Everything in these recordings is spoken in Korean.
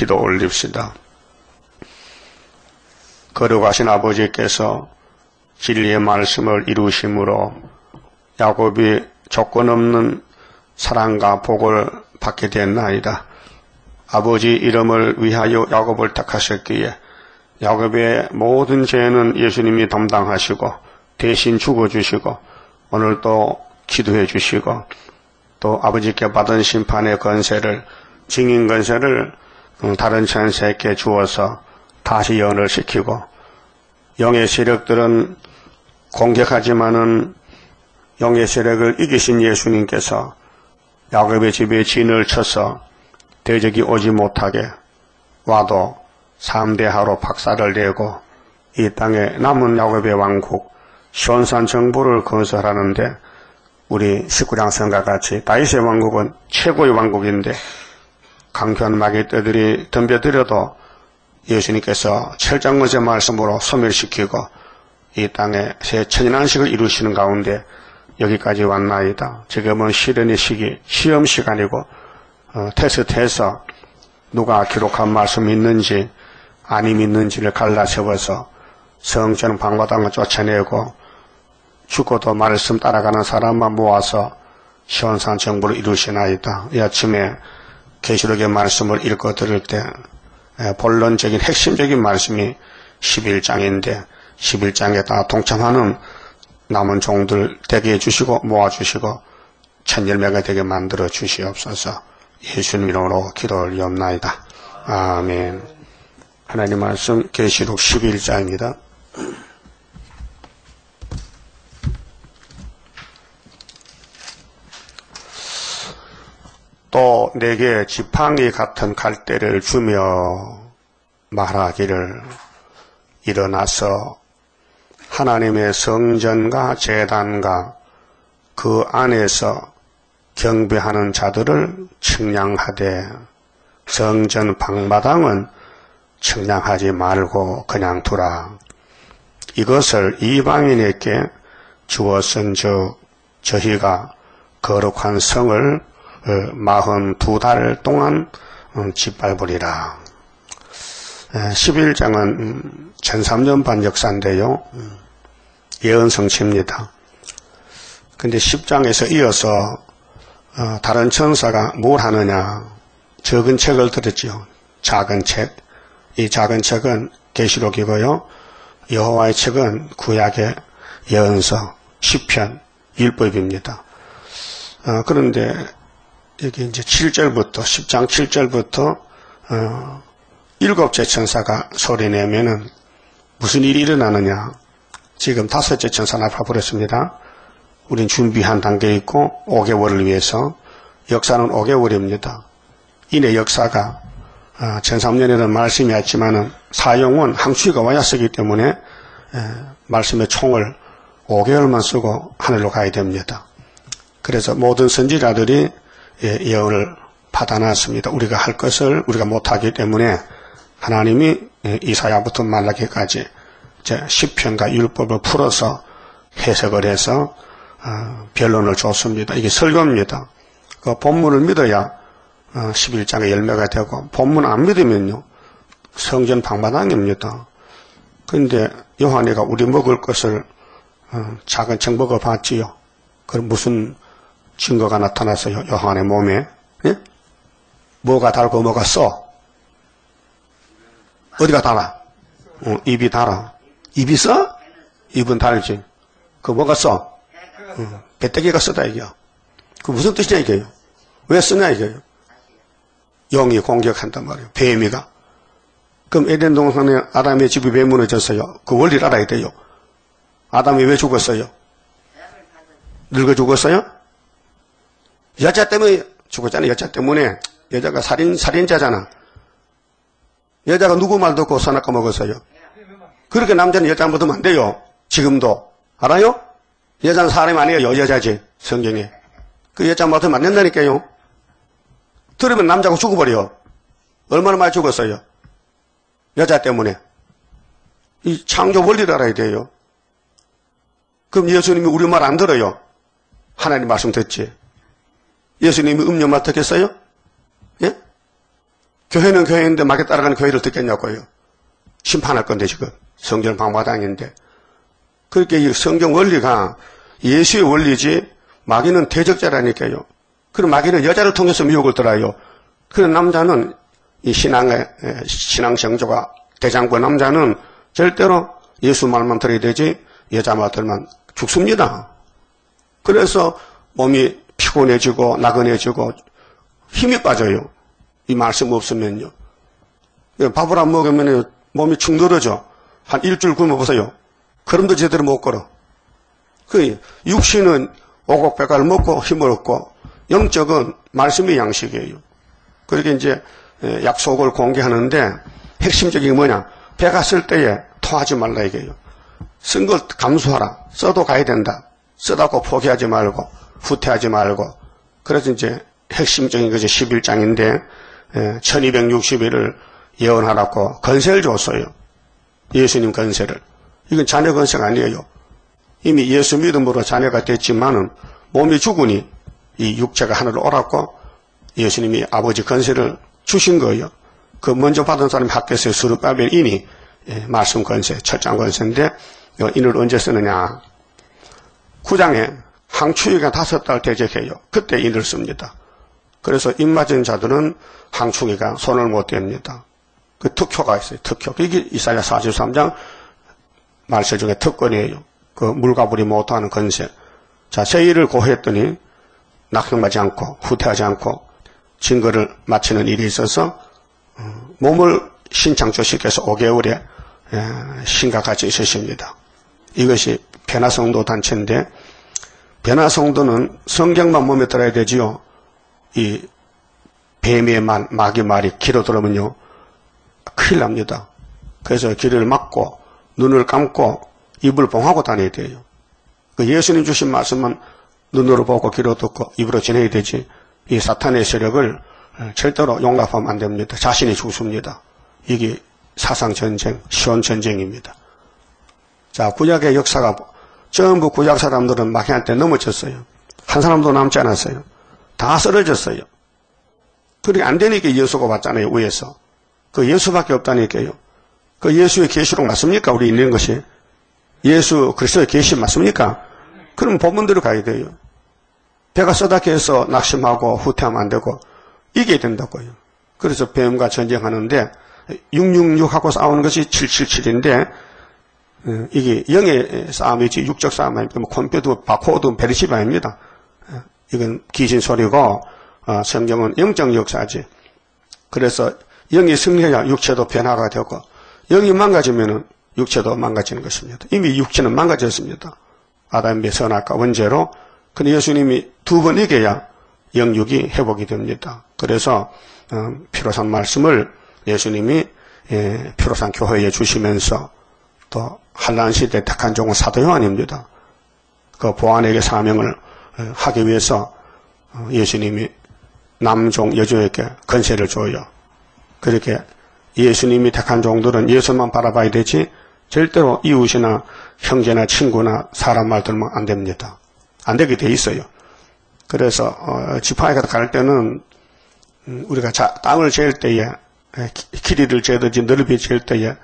기도 올립시다. 거룩하신 아버지께서 진리의 말씀을 이루심으로 야곱이 조건 없는 사랑과 복을 받게 됐나이다. 아버지 이름을 위하여 야곱을 택하셨기에 야곱의 모든 죄는 예수님이 담당하시고 대신 죽어주시고 오늘도 기도해 주시고 또 아버지께 받은 심판의 권세를 증인 권세를 다른 천사에게 주어서 다시 연을 시키고 영의 세력들은 공격하지만은 영의 세력을 이기신 예수님께서 야곱의 집에 진을 쳐서 대적이 오지 못하게 와도 3대하로 박살을 내고 이 땅에 남은 야곱의 왕국 시온산 정부를 건설하는데 우리 19장 성과 같이 다윗의 왕국은 최고의 왕국인데 강변 마귀떼들이 덤벼들어도 예수님께서 철장못의 말씀으로 소멸시키고 이 땅에 새 천연안식을 이루시는 가운데 여기까지 왔나이다. 지금은 시련의 시기, 시험 시간이고 테스트해서 누가 기록한 말씀이 있는지 아니 믿는지를 갈라세워서 성전 방마당을 쫓아내고 죽어도 말씀 따라가는 사람만 모아서 시온산 정부를 이루시나이다. 이 아침에 계시록의 말씀을 읽고 들을 때 본론적인 핵심적인 말씀이 11장인데 11장에 다 동참하는 남은 종들 되게 해주시고 모아주시고 천열매가 되게 만들어 주시옵소서. 예수님 이름으로 기도 올리옵나이다. 아멘. 하나님 말씀 계시록 11장입니다. 또 내게 지팡이 같은 갈대를 주며 말하기를 일어나서 하나님의 성전과 제단과 그 안에서 경배하는 자들을 측량하되 성전 방마당은 측량하지 말고 그냥 두라. 이것을 이방인에게 주었은즉 저희가 거룩한 성을 42달 동안 짓밟으리라. 11장은 1300년 역사인데요. 예언성취입니다. 근데 10장에서 이어서 다른 천사가 뭘 하느냐. 적은 책을 들었지요. 작은 책. 이 작은 책은 계시록이고요. 여호와의 책은 구약의 예언서, 시편, 율법입니다. 그런데 여기 이제 7절부터 10장 7절부터 일곱째 천사가 소리내면은 무슨 일이 일어나느냐. 지금 5째 천사 나타버렸습니다. 우린 준비한 단계에 있고 5개월을 위해서 역사는 5개월입니다. 이내 역사가 1300년에는 말씀이 왔지만은 사용은 항수기가 와야 쓰기 때문에 말씀의 총을 5개월만 쓰고 하늘로 가야 됩니다. 그래서 모든 선지자들이 예언을 받아놨습니다. 우리가 할 것을 우리가 못하기 때문에 하나님이 이사야부터 말라기까지 시편과 율법을 풀어서 해석을 해서 변론을 줬습니다. 이게 설교입니다. 그 본문을 믿어야 11장의 열매가 되고 본문 안 믿으면요 성전 방마당입니다. 그런데 요한이가 우리 먹을 것을 작은 책 먹어봤지요. 그럼 무슨 증거가 나타났어요? 요한의 몸에. 예? 뭐가 달고 뭐가 써? 어디가 달아? 입이 달아. 입이 써? 입은 달지. 그 뭐가 써? 배때기가 쓰다 이게요. 그 무슨 뜻이냐 이게요? 왜 쓰냐 이게요? 영이 공격한단 말이에요. 뱀이가. 그럼 에덴 동산에 아담의 집이 왜 무너졌어요? 그 원리를 알아야 돼요. 아담이 왜 죽었어요? 늙어 죽었어요? 여자 때문에 죽었잖아요. 여자 때문에. 여자가 살인자잖아. 여자가 누구 말 듣고 선악과 먹었어요? 그렇게 남자는 여자 묻으면 안 돼요. 지금도. 알아요? 여자는 사람이 아니에요. 여자지. 성경에. 그 여자 맡으면 안 된다니까요. 들으면 남자가 죽어버려. 얼마나 많이 죽었어요? 여자 때문에. 이 창조 원리를 알아야 돼요. 그럼 예수님이 우리 말 안 들어요. 하나님 말씀 듣지. 예수님이 음료 맡았겠어요? 예? 교회는 교회인데 마귀 따라가는 교회를 듣겠냐고요. 심판할 건데 지금 성전 방마당인데. 그렇게 이 성경 원리가 예수의 원리지 마귀는 대적자라니까요. 그럼 마귀는 여자를 통해서 미혹을 들어요. 그런 남자는 이 신앙 정조가 대장부 남자는 절대로 예수 말만 들어야 되지 여자 말 들면 죽습니다. 그래서 몸이 피곤해지고 나그네지고 힘이 빠져요. 이 말씀 없으면요. 밥을 안 먹으면 몸이 축 늘어져. 한 일주일 굶어보세요. 걸음도 제대로 못 걸어. 그 육신은 오곡백과를 먹고 힘을 얻고 영적은 말씀의 양식이에요. 그렇게 이제 약속을 공개하는데 핵심적인 게 뭐냐? 배가 쓸 때에 토하지 말라 이게요. 쓴 걸 감수하라. 써도 가야 된다. 쓰다고 포기하지 말고 후퇴하지 말고. 그래서 이제 핵심적인 것이 11장인데 1260일을 예언하라고 건세를 줬어요. 예수님 건세를. 이건 자녀 건세가 아니에요. 이미 예수 믿음으로 자녀가 됐지만은 몸이 죽으니 이 육체가 하늘로 오랐고 예수님이 아버지 건세를 주신 거예요. 그 먼저 받은 사람이 학교에서 스룹바벨이니 말씀 건세, 첫장 건세인데 이를 언제 쓰느냐. 9장에 항추위가 5달 대적해요. 그때 인을 씁니다. 그래서 입 맞은 자들은 항추위가 손을 못 댑니다. 그 특효가 있어요. 특효. 이게 이사야 43장 말세 중에 특권이에요. 그 물가불이 못하는 건세. 자, 세일을 고했더니 낙성하지 않고 후퇴하지 않고 증거를 마치는 일이 있어서 몸을 신창조시켜서 5개월에 신가같이 있으십니다. 이것이 변화성도 단체인데 변화성도는 성경만 몸에 들어야 되지요. 이 뱀의 말, 마귀 말이 귀로 들어오면요 큰일 납니다. 그래서 귀를 막고 눈을 감고 입을 봉하고 다녀야 돼요. 그 예수님 주신 말씀은 눈으로 보고 귀로 듣고 입으로 지내야 되지 이 사탄의 세력을 절대로 용납하면 안 됩니다. 자신이 죽습니다. 이게 사상전쟁, 시온전쟁입니다. 자, 구약의 역사가 전부 구약 사람들은 마귀한테 넘어졌어요. 한 사람도 남지 않았어요. 다 쓰러졌어요. 그렇게 안 되니까 예수가 왔잖아요. 위에서. 그 예수밖에 없다니까요. 그 예수의 계시록 맞습니까? 우리 있는 것이. 예수 그리스도의 계시 맞습니까? 그럼 본문대로 가야 돼요. 배가 쏘다게 해서 낙심하고 후퇴하면 안 되고 이겨야 된다고요. 그래서 뱀과 전쟁하는데 666하고 싸우는 것이 777인데 이게 영의 싸움이지 육적 싸움 아닙니까? 콤퓨터, 바코드, 베르시바입니다. 이건 귀신 소리고 성경은 영적 역사지. 그래서 영이 승리해야 육체도 변화가 되고 영이 망가지면은 육체도 망가지는 것입니다. 이미 육체는 망가졌습니다. 아담의 선악과 원죄로. 근데 예수님이 2번 이겨야 영육이 회복이 됩니다. 그래서 피로산 말씀을 예수님이 피로산 교회에 주시면서 또 한란 시대 택한 종은 사도 요한입니다. 그 보안에게 사명을 하기 위해서 예수님이 남종 여종에게 건세를 줘요. 그렇게 예수님이 택한 종들은 예수만 바라봐야 되지 절대로 이웃이나 형제나 친구나 사람 말 들으면 안 됩니다. 안 되게 돼 있어요. 그래서 지파에 갈 때는 우리가 땅을 재일 때에 길이를 재든지 넓이 재일 때에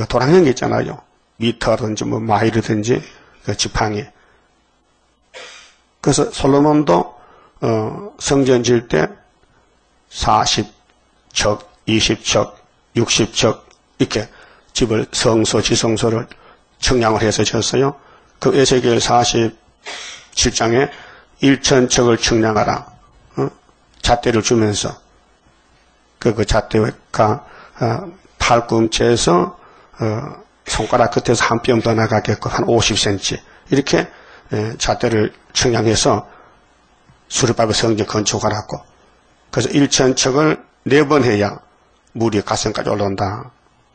도랑형 있잖아요. 미터든지 뭐 마일이든지 그 지팡이. 그래서 솔로몬도 성전 지을 때 40척, 20척, 60척 이렇게 집을 성소, 지성소를 청량을 해서 지었어요. 그 에스겔 47장에 1000척을 청량하라. 잣대를 주면서 그 잣대가 팔꿈치에서 손가락 끝에서 한 뼘 더 나가게끔 한 50cm 이렇게 잣대를 청량해서 수르바벨 성전 건축하라고. 그래서 1000척을 4번 해야 물이 가슴까지 올라온다.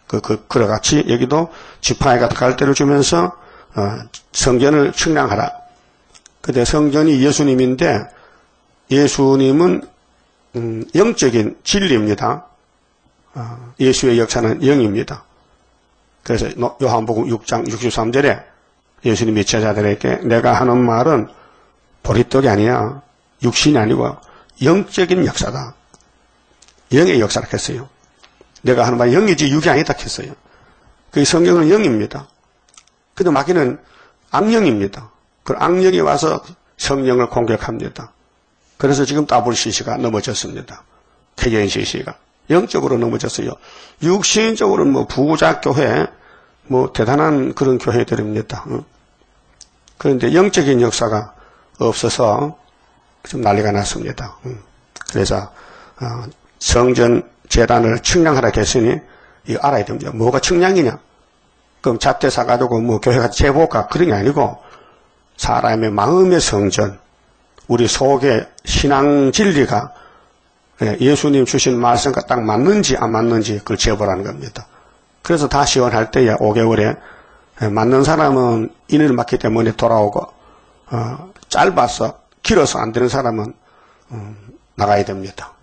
그와 같이 여기도 지파에가 갈대를 주면서 성전을 청량하라. 근데 성전이 예수님인데 예수님은 영적인 진리입니다. 예수의 역사는 영입니다. 그래서 요한복음 6장 63절에 예수님이 제자들에게 내가 하는 말은 보리떡이 아니야. 육신이 아니고 영적인 역사다. 영의 역사를 했어요. 내가 하는 말이 영이지 육이 아니다 했어요. 그 성경은 영입니다. 근데 마귀는 악령입니다. 그 악령이 와서 성령을 공격합니다. 그래서 지금 WCC가 넘어졌습니다. KNCC가. 영적으로 넘어졌어요. 육신적으로는 뭐 부자교회, 뭐 대단한 그런 교회들입니다. 그런데 영적인 역사가 없어서 좀 난리가 났습니다. 그래서 성전 재단을 측량하라 했으니 이거 알아야 됩니다. 뭐가 측량이냐? 그럼 잣대 사가지고 뭐 교회가 재볼까? 그런 게 아니고 사람의 마음의 성전, 우리 속의 신앙 진리가 예수님 주신 말씀과 딱 맞는지 안 맞는지 그걸 재보라는 겁니다. 그래서 다 시원할 때에 5개월에 맞는 사람은 인을 맞기 때문에 돌아오고 짧아서 길어서 안 되는 사람은 나가야 됩니다.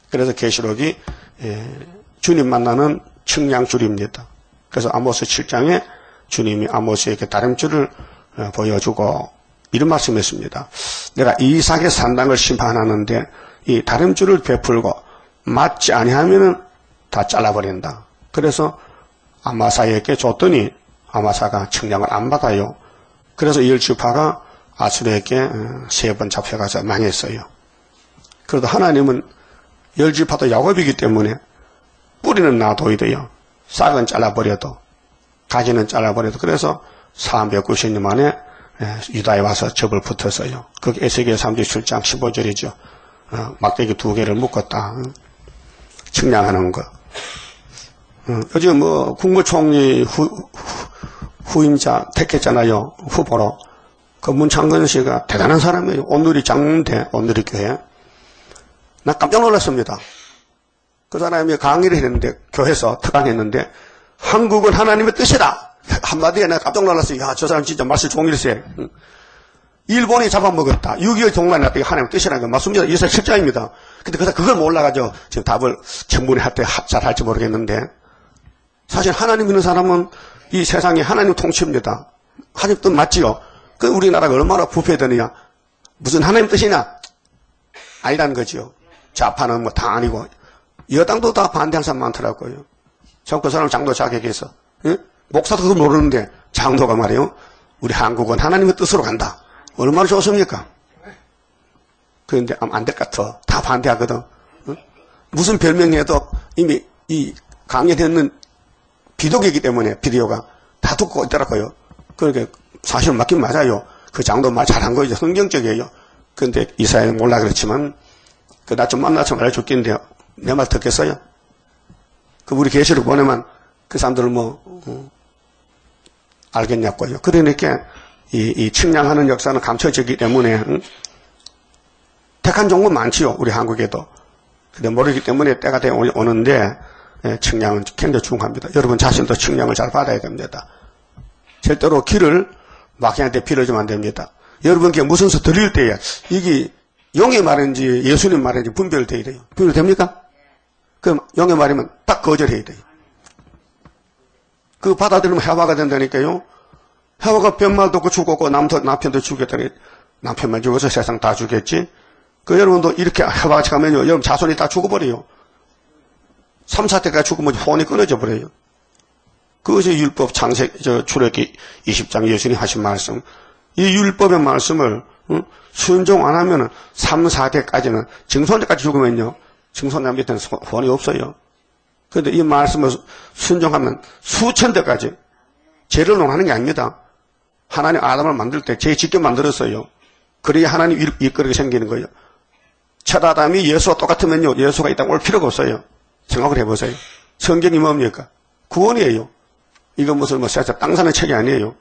그래서 계시록이 주님 만나는 측량줄입니다. 그래서 아모스 7장에 주님이 아모스에게 다림줄을 보여주고 이런 말씀했습니다. 내가 이삭의 산당을 심판하는데 이 다림줄을 베풀고 맞지 아니하면은 다 잘라버린다. 그래서 아마사에게 줬더니 아마사가 측량을 안 받아요. 그래서 열지파가 아수르에게 3번 잡혀가서 망했어요. 그래도 하나님은 열지파도 야곱이기 때문에 뿌리는 놔둬야 돼요. 싹은 잘라버려도 가지는 잘라버려도. 그래서 390년 만에 유다에 와서 접을 붙었어요. 그게 에스겔 37장 15절이죠. 막대기 2개를 묶었다. 측량하는 거. 요즘 뭐 국무총리 후임자 택했잖아요. 후보로. 그 문창근 씨가 대단한 사람이에요. 온누리 장문대 온누리 교회. 나 깜짝 놀랐습니다. 그 사람이 강의를 했는데 교회에서 특강했는데 한국은 하나님의 뜻이다. 한마디에 내가 깜짝 놀랐어요. 야, 저 사람 진짜 말씀 종일세. 일본이 잡아먹었다. 6.25 동란이 났다. 이게 하나님의 뜻이라는 거 맞습니다. 이사 실장입니다. 근데 그걸 몰라가지고 지금 답을 청문회 할 때 잘 할지 모르겠는데 사실 하나님 믿는 사람은 이 세상에 하나님 통치입니다. 하나님 뜻 맞지요? 그 우리나라가 얼마나 부패되느냐? 무슨 하나님 뜻이냐? 아니라는 거지요. 좌파는 뭐 다 아니고 여당도 다 반대하는 사람 많더라고요. 전 그 사람 장로 자격해서 목사도 그걸 모르는데 장로가 말이에요. 우리 한국은 하나님의 뜻으로 간다. 얼마나 좋습니까? 그런데 안 될 것 같아. 다 반대하거든. 무슨 별명해도 이미 이 강연했는 비독이기 때문에 비디오가 다 듣고 있더라고요. 그러니까 사실 맞긴 맞아요. 그 장도 말 잘한 거죠. 성경적이에요. 그런데 이사야는 몰라 그렇지만 나 좀 만나서 말해줬겠는데요. 내 말 듣겠어요? 그 우리 계시록 보내면 그 사람들은 알겠냐고요. 그러니까 이 측량하는 역사는 감춰지기 때문에 택한 종은 많지요. 우리 한국에도. 근데 모르기 때문에 때가 돼 오는데 측량은 굉장히 중요합니다. 여러분 자신도 측량을 잘 받아야 됩니다. 절대로 길을 마귀한테 빌어주면 안 됩니다. 여러분께 무슨 수 드릴 때에 이게 용의 말인지 예수님 말인지 분별돼야 돼요. 분별됩니까? 그럼 용의 말이면 딱 거절해야 돼요. 그 받아들이면 해화가 된다니까요. 해화가 변말도 없고 죽었고 남편도 죽였더니 남편만 죽어서 세상 다 죽겠지. 그 여러분도 이렇게 해화같이 가면요. 여러분 자손이 다 죽어버려요. 3, 4대까지 죽으면 혼이 끊어져 버려요. 그것이 율법 출애굽기 20장 예수님이 하신 말씀. 이 율법의 말씀을 순종 안 하면은 3, 4대까지는 증손자까지 죽으면요. 증손자 밑에는 혼이 없어요. 그런데 이 말씀을 순종하면 수천 대까지 죄를 논하는 게 아닙니다. 하나님 아담을 만들 때 죄 짓게 만들었어요. 그래야 하나님 일거리가 생기는 거예요. 첫 아담이 예수와 똑같으면요. 예수가 이 땅 올 필요가 없어요. 생각을 해보세요. 성경이 뭡니까? 구원이에요. 이건 무슨 세상 땅 사는 책이 아니에요.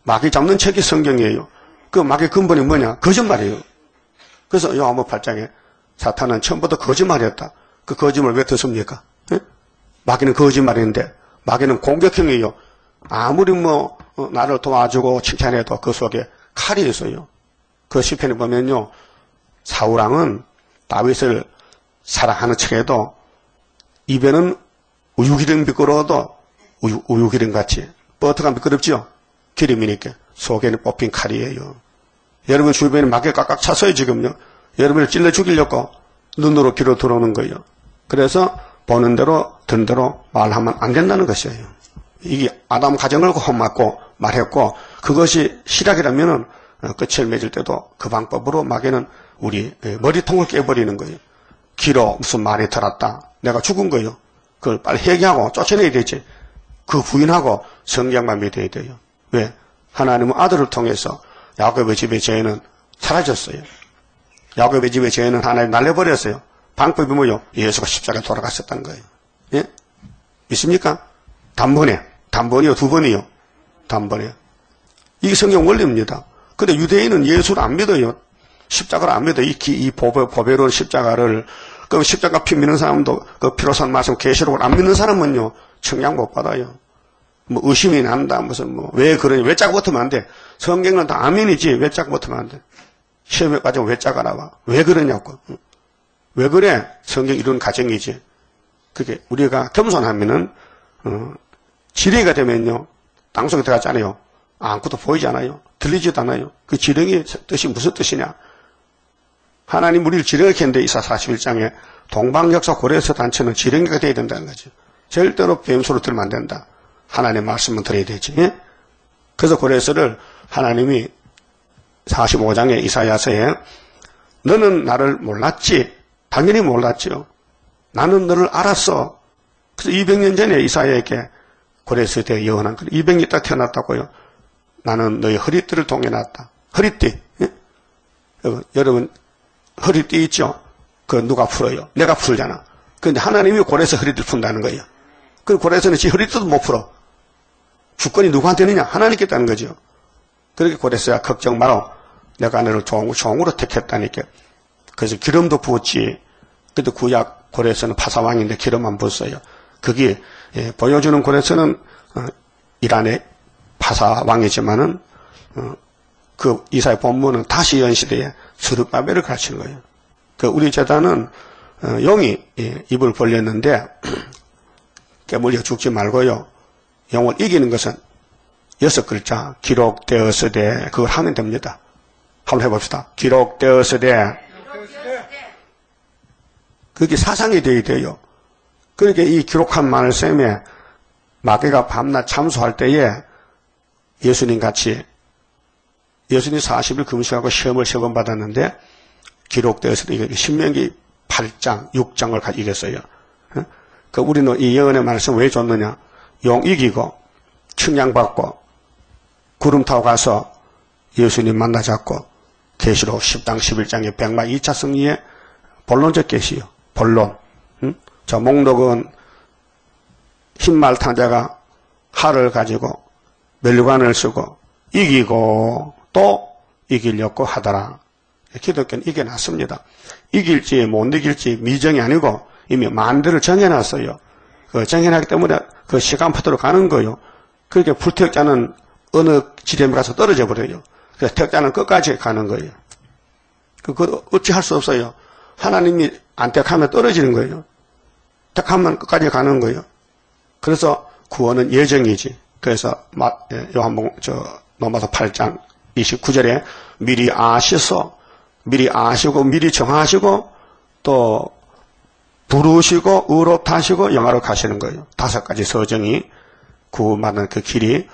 마귀 잡는 책이 성경이에요. 그 마귀 근본이 뭐냐? 거짓말이에요. 그래서 요한복음 8장에 사탄은 처음부터 거짓말이었다. 그 거짓말을 왜 듣습니까? 예? 마귀는 거짓말인데 마귀는 공격형이에요. 아무리 나를 도와주고 칭찬해도 그 속에 칼이 있어요. 그 시편에 보면요. 사울왕은 다윗을 사랑하는 척해도 입에는 우유기름 미끄러워도 우유기름 같이 버터가 미끄럽지요. 기름이니까 속에는 뽑힌 칼이에요. 여러분 주변에 마귀가 꽉꽉 찼어요 지금요. 여러분을 찔러 죽이려고 눈으로 귀로 들어오는 거예요. 그래서 보는 대로 듣는 대로 말하면 안 된다는 것이에요. 이게 아담 가정을 험맞고 말했고 그것이 시작이라면은 끝을 맺을 때도 그 방법으로 마귀는 우리 머리통을 깨버리는 거예요. 기로 무슨 말이 들었다. 내가 죽은 거예요. 그걸 빨리 회개하고 쫓아내야 되지. 그 부인하고 성경만 믿어야 돼요. 왜? 하나님은 아들을 통해서 야곱의 집의 죄는 사라졌어요. 야곱의 집의 죄는 하나님 날려버렸어요. 방법이 뭐요? 예수가 십자가에 돌아갔었다는 거예요. 예? 있습니까? 단번에. 단번이요? 두 번이요? 단번에. 이게 성경 원리입니다. 근데 유대인은 예수를 안 믿어요. 십자가를 안 믿어요. 이 보배로운 십자가를. 그 십자가 피 믿는 사람도 그 피로 산 말씀 계시록을 안 믿는 사람은요, 청량 못 받아요. 뭐 의심이 난다. 무슨 뭐 왜 그러니? 왜 짝 붙으면 안 돼? 성경은 다 아멘이지. 왜 짝 붙으면 안 돼? 시험에 빠지면 왜 짝가 나와? 왜 그러냐고. 왜 그래? 성경 이룬 가정이지. 그게 우리가 겸손하면은 지렁이가 되면요, 땅속에 들어가잖아요. 아무것도 보이지 않아요. 들리지도 않아요. 그 지렁이 뜻이 무슨 뜻이냐? 하나님 우리를 지렁이 캔데 이사 41장에 동방역사 고레스 단체는 지렁이가 돼야 된다는 거죠. 절대로 뱀소리 들으면 안 된다. 하나님의 말씀은 들어야 되지. 예? 그래서 고레스를 하나님이 45장의 이사야서에 너는 나를 몰랐지. 당연히 몰랐죠. 나는 너를 알았어. 그래서 200년 전에 이사야에게 고레스에 대해 예언한 거예요. 200년 딱 태어났다고요. 나는 너의 허리띠를 동여놨다. 허리띠. 예? 여러분 허리띠 있죠? 그 누가 풀어요? 내가 풀잖아. 그런데 하나님이 고레스 허리띠를 푼다는 거예요. 그 고레스는 지 허리띠도 못 풀어. 주권이 누구한테 있느냐? 하나님께 있다는 거죠. 그렇게 고레스야 걱정 마라. 내가 너를 종으로 택했다니까. 그래서 기름도 부었지. 그래도 구약 고레스는 파사왕인데 기름 안 부었어요. 그게 보여주는 고레스는 이란의 파사왕이지만은 그 이사의 본문은 다시 연시대에 스룹바벨을 가르치는 거예요. 그 우리 제단은 용이 입을 벌렸는데 깨물려 죽지 말고요. 용을 이기는 것은 6글자 기록되었으되 그걸 하면 됩니다. 한번 해봅시다. 기록되었으되 그게 사상이 되어야 돼요. 그러니까 이 기록한 말씀에 마귀가 밤낮 참소할 때에 예수님 같이 예수님 40일 금식하고 시험을 3번 받았는데 기록되었으되 신명기 8장, 6장을 가지고 이겼어요. 그 우리는 이 예언의 말씀 왜 줬느냐? 용 이기고 측량받고 구름 타고 가서 예수님 만나 잡고 계시록 10장 11장의 백마 2차 승리의 본론적 계시요. 본론. 저 목록은 흰말 탕자가 활을 가지고 멸관을 쓰고 이기고 또 이기려고 하더라. 기독교는 이겨놨습니다. 이길지 못 이길지 미정이 아니고 이미 만대를 정해놨어요. 그 정해놨기 때문에 그 시간표대로 가는 거예요. 그렇게 불택자는 어느 지점에 가서 떨어져 버려요. 그래서 택자는 끝까지 가는 거예요. 그거 어찌 할 수 없어요. 하나님이 안 택하면 떨어지는 거예요. 택하면 끝까지 가는 거예요. 그래서 구원은 예정이지. 그래서 요한복음 로마서 8장 29절에 미리 아시고 미리 정하시고 또 부르시고 의롭다시고 영화로 가시는 거예요. 5가지 서정이 구원받는 그 길이.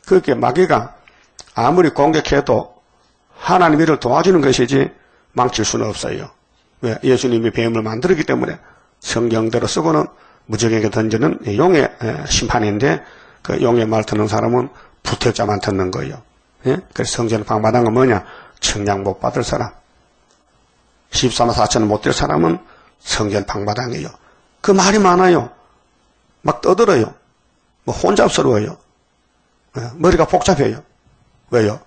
그렇게 마귀가 아무리 공격해도 하나님 일을 도와주는 것이지 망칠 수는 없어요. 왜? 예수님이 뱀을 만들었기 때문에 성경대로 쓰고는 무적에게 던지는 용의 심판인데 그 용의 말 듣는 사람은 부택자만 듣는 거예요. 예? 그래서 성전을 방받은 건 뭐냐? 청량 못 받을 사람. 14만 4천을 못 될 사람은 성전 방바닥이에요. 그 말이 많아요. 막 떠들어요. 뭐 혼잡스러워요. 머리가 복잡해요. 왜요?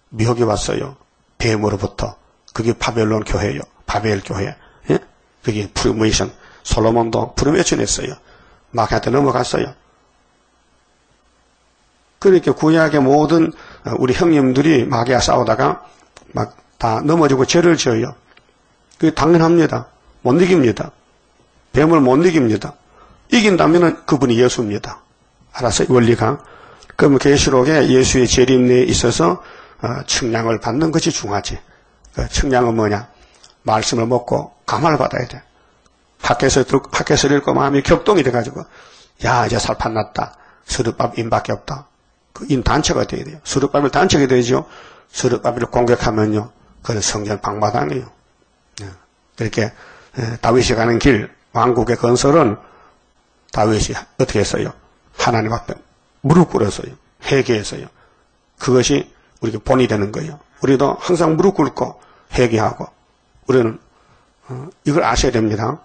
미혹이 왔어요. 뱀으로부터. 그게 바벨론 교회예요. 바벨 교회. 예? 그게 프리메이션. 솔로몬도 프리메이션 했어요. 마귀한테 넘어갔어요. 그러니까 구약의 모든 우리 형님들이 마귀와 싸우다가 막 다 넘어지고 죄를 지어요. 그게 당연합니다. 못 이깁니다. 뱀을 못 이깁니다. 이긴다면 그분이 예수입니다. 알았어요? 원리가. 그러면 계시록에 예수의 재림내에 있어서 측량을 받는 것이 중요하지. 그 측량은 뭐냐? 말씀을 먹고 감화를 받아야 돼. 학교에서 읽고 마음이 격동이 돼가지고, 야, 이제 살판 났다. 스룹밥 인밖에 없다. 그 인 단체가 돼야 돼요. 스룹밥을 단체가 되죠. 스룹밥을 공격하면요. 그건 성전 방마당이에요. 그렇게 다윗이 가는 길, 왕국의 건설은 다윗이 어떻게 했어요? 하나님 앞에 무릎 꿇었어요. 회개했어요. 그것이 우리가 본이 되는 거예요. 우리도 항상 무릎 꿇고 회개하고 우리는 이걸 아셔야 됩니다.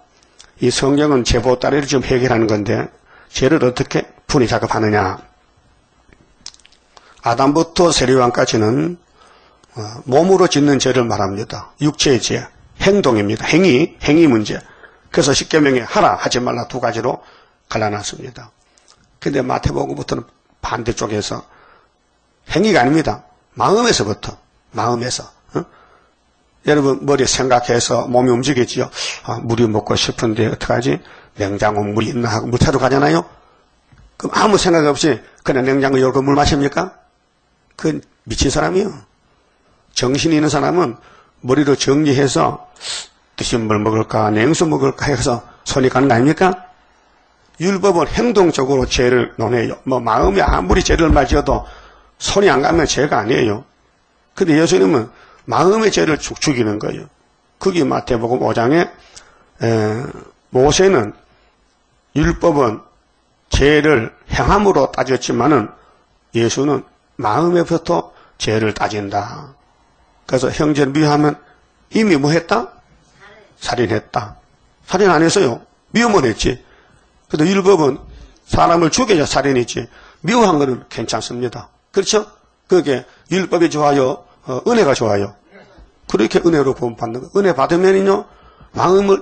이 성경은 제보 따르를 좀 해결하는 건데 죄를 어떻게 분리 작업하느냐. 아담부터 세리왕까지는 몸으로 짓는 죄를 말합니다. 육체의 죄, 행동입니다. 행위 문제. 그래서 십계명에 하라 하지 말라 두 가지로 갈라놨습니다. 근데 마태복음부터는 반대쪽에서 행위가 아닙니다. 마음에서부터 마음에서 여러분 머리에 생각해서 몸이 움직이지요. 물이 먹고 싶은데 어떡하지? 냉장고 물이 있나 하고 물 타러 가잖아요. 그럼 아무 생각 없이 그냥 냉장고 열고 물 마십니까? 그건 미친 사람이에요. 정신이 있는 사람은 머리로 정리해서 드신 물 먹을까 냉수 먹을까 해서 손이 가는 거 아닙니까? 율법은 행동적으로 죄를 논해요. 마음에 아무리 죄를 맞아도 손이 안 가면 죄가 아니에요. 근데 예수님은 마음의 죄를 죽이는 거예요. 그게 마태복음 5장에 모세는 율법은 죄를 행함으로 따졌지만은 예수는 마음에부터 죄를 따진다. 그래서 형제를 미워하면 이미 뭐 했다? 살인했다. 살인 안 했어요. 미워만 했지. 근데 율법은 사람을 죽여야 살인이지. 미워한 거는 괜찮습니다. 그렇죠? 그게 율법이 좋아요? 은혜가 좋아요? 그렇게 은혜로 구원받는 거. 은혜 받으면요,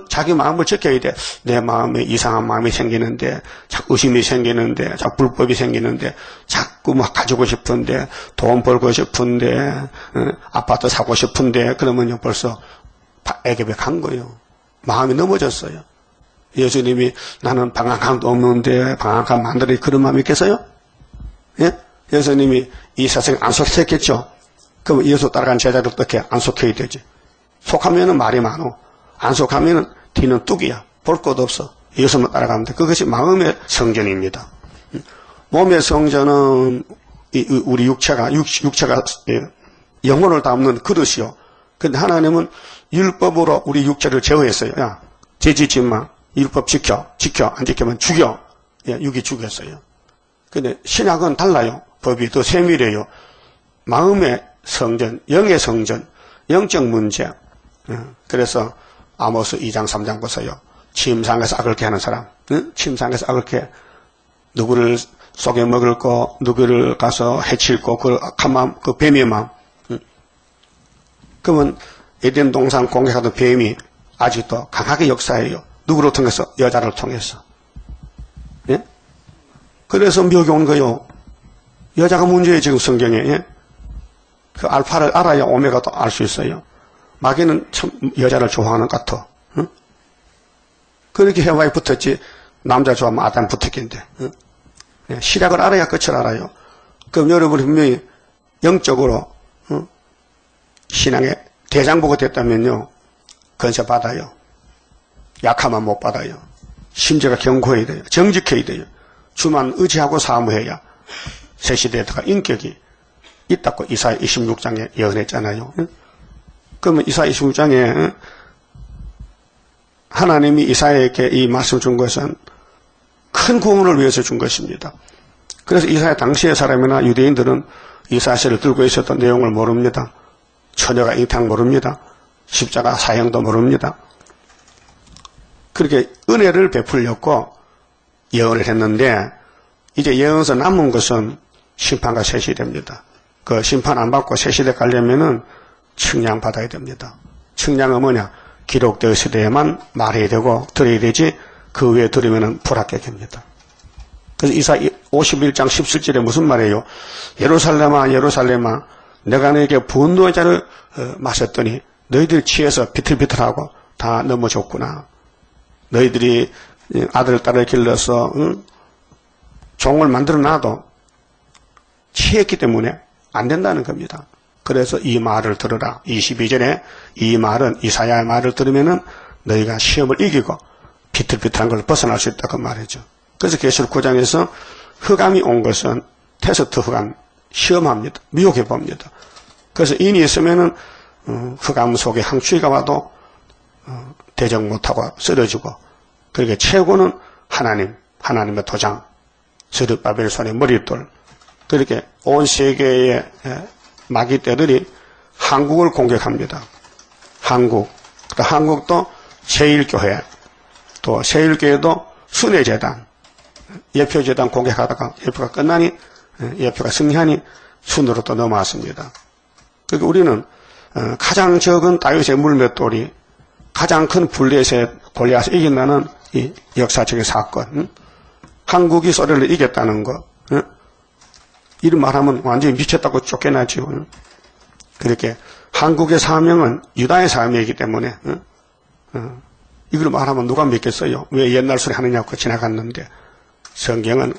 자기 마음을 지켜야 돼. 내 마음에 이상한 마음이 생기는데, 자꾸 의심이 생기는데, 자꾸 불법이 생기는데, 자꾸 막 가지고 싶은데, 돈 벌고 싶은데, 아파트 사고 싶은데, 그러면요, 벌써 애ገብ에 간 거예요. 마음이 넘어졌어요. 예수님이 나는 방학함도 없는데, 방학함 만들어 그런 마음이 있겠어요? 예? 예수님이 이 세상에 안 속했겠죠? 그럼 예수 따라간 제자들 어떻게 안 속해야 되지? 속하면은 말이 많어. 안 속하면은 뒤는 뚝이야. 볼 것도 없어. 예수만 따라가면 돼. 그것이 마음의 성전입니다. 몸의 성전은 우리 육체가 영혼을 담는 그릇이요. 근데 하나님은 율법으로 우리 육체를 제어했어요. 야, 죄 짓지 마. 율법 지켜. 안 지키면 죽여. 예, 육이 죽였어요. 근데 신약은 달라요. 법이 더 세밀해요. 마음의 성전, 영의 성전, 영적 문제. 그래서 아모스 2장 3장 보세요. 침상에서 악을 깨하는 사람, 침상에서 악을 깨 누구를 속여 먹을 거, 누구를 가서 해칠 거, 그 악한 마음, 그 뱀의 마음. 그러면 에덴 동산 공격하던 뱀이 아직도 강하게 역사해요. 누구를 통해서? 여자를 통해서. 예? 그래서 묘기 온 거요. 여자가 문제예요, 지금 성경에. 예? 그 알파를 알아야 오메가도 알 수 있어요. 마귀는 참 여자를 좋아하는 것 같아. 응? 그렇게 해와에 붙었지. 남자 좋아하면 아담 붙었겠는데. 응? 네, 시작을 알아야 끝을 알아요. 그럼 여러분이 분명히 영적으로 신앙의 대장보가 됐다면요. 건세 받아요. 약하면 못 받아요. 심지어가 견고해야 돼요. 정직해야 돼요. 주만 의지하고 사무해야 새 시대에다가 인격이 있다고 이사야 26장에 예언했잖아요. 그러면 이사야 26장에 하나님이 이사야에게 이 말씀을 준 것은 큰 구원을 위해서 준 것입니다. 그래서 이사야 당시의 사람이나 유대인들은 이 사실을 들고 있었던 내용을 모릅니다. 처녀가 잉탕 모릅니다. 십자가 사형도 모릅니다. 그렇게 은혜를 베풀렸고 예언을 했는데 이제 예언에서 남은 것은 심판과 새 시대입니다. 그 심판 안 받고 새 시대 가려면은 측량 받아야 됩니다. 측량은 뭐냐? 기록되었을 때에만 말해야 되고 들어야 되지 그 외에 들으면은 불합격입니다. 그래서 이사야 51장 17절에 무슨 말이에요? 예루살렘아 예루살렘아 내가 너에게 분노의 잔을 마셨더니 너희들이 취해서 비틀비틀하고 다 넘어졌구나. 너희들이 아들 딸을 길러서 종을 만들어놔도 취했기 때문에 안 된다는 겁니다. 그래서 이 말을 들으라. 22절에 이 말은 이사야의 말을 들으면은 너희가 시험을 이기고 비틀비틀한 걸 벗어날 수 있다 그 말이죠. 그래서 계시록 9장에서 흑암이 온 것은 테스트 흑암 시험합니다. 미혹해 봅니다. 그래서 인이 있으면은 흑암 속에 항추위가 와도 대적 못하고 쓰러지고, 그렇게 최고는 하나님의 도장, 스룹바벨 손의 머릿돌, 그렇게 온 세계의 마귀떼들이 한국을 공격합니다. 한국도 제1교회, 또 제1교회도 순회재단, 예표재단 공격하다가 예표가 끝나니, 예표가 승리하니 순으로 또 넘어왔습니다. 그러니까 우리는 가장 적은 다윗의 물맷돌이 가장 큰 블레셋 골리앗을 이긴다는 이 역사적인 사건, 한국이 소련을 이겼다는 거, 이런 말하면 완전히 미쳤다고 쫓겨나죠. 그렇게 한국의 사명은 유다의 사명이기 때문에 이걸 말하면 누가 믿겠어요? 왜 옛날 소리 하느냐고 지나갔는데, 성경은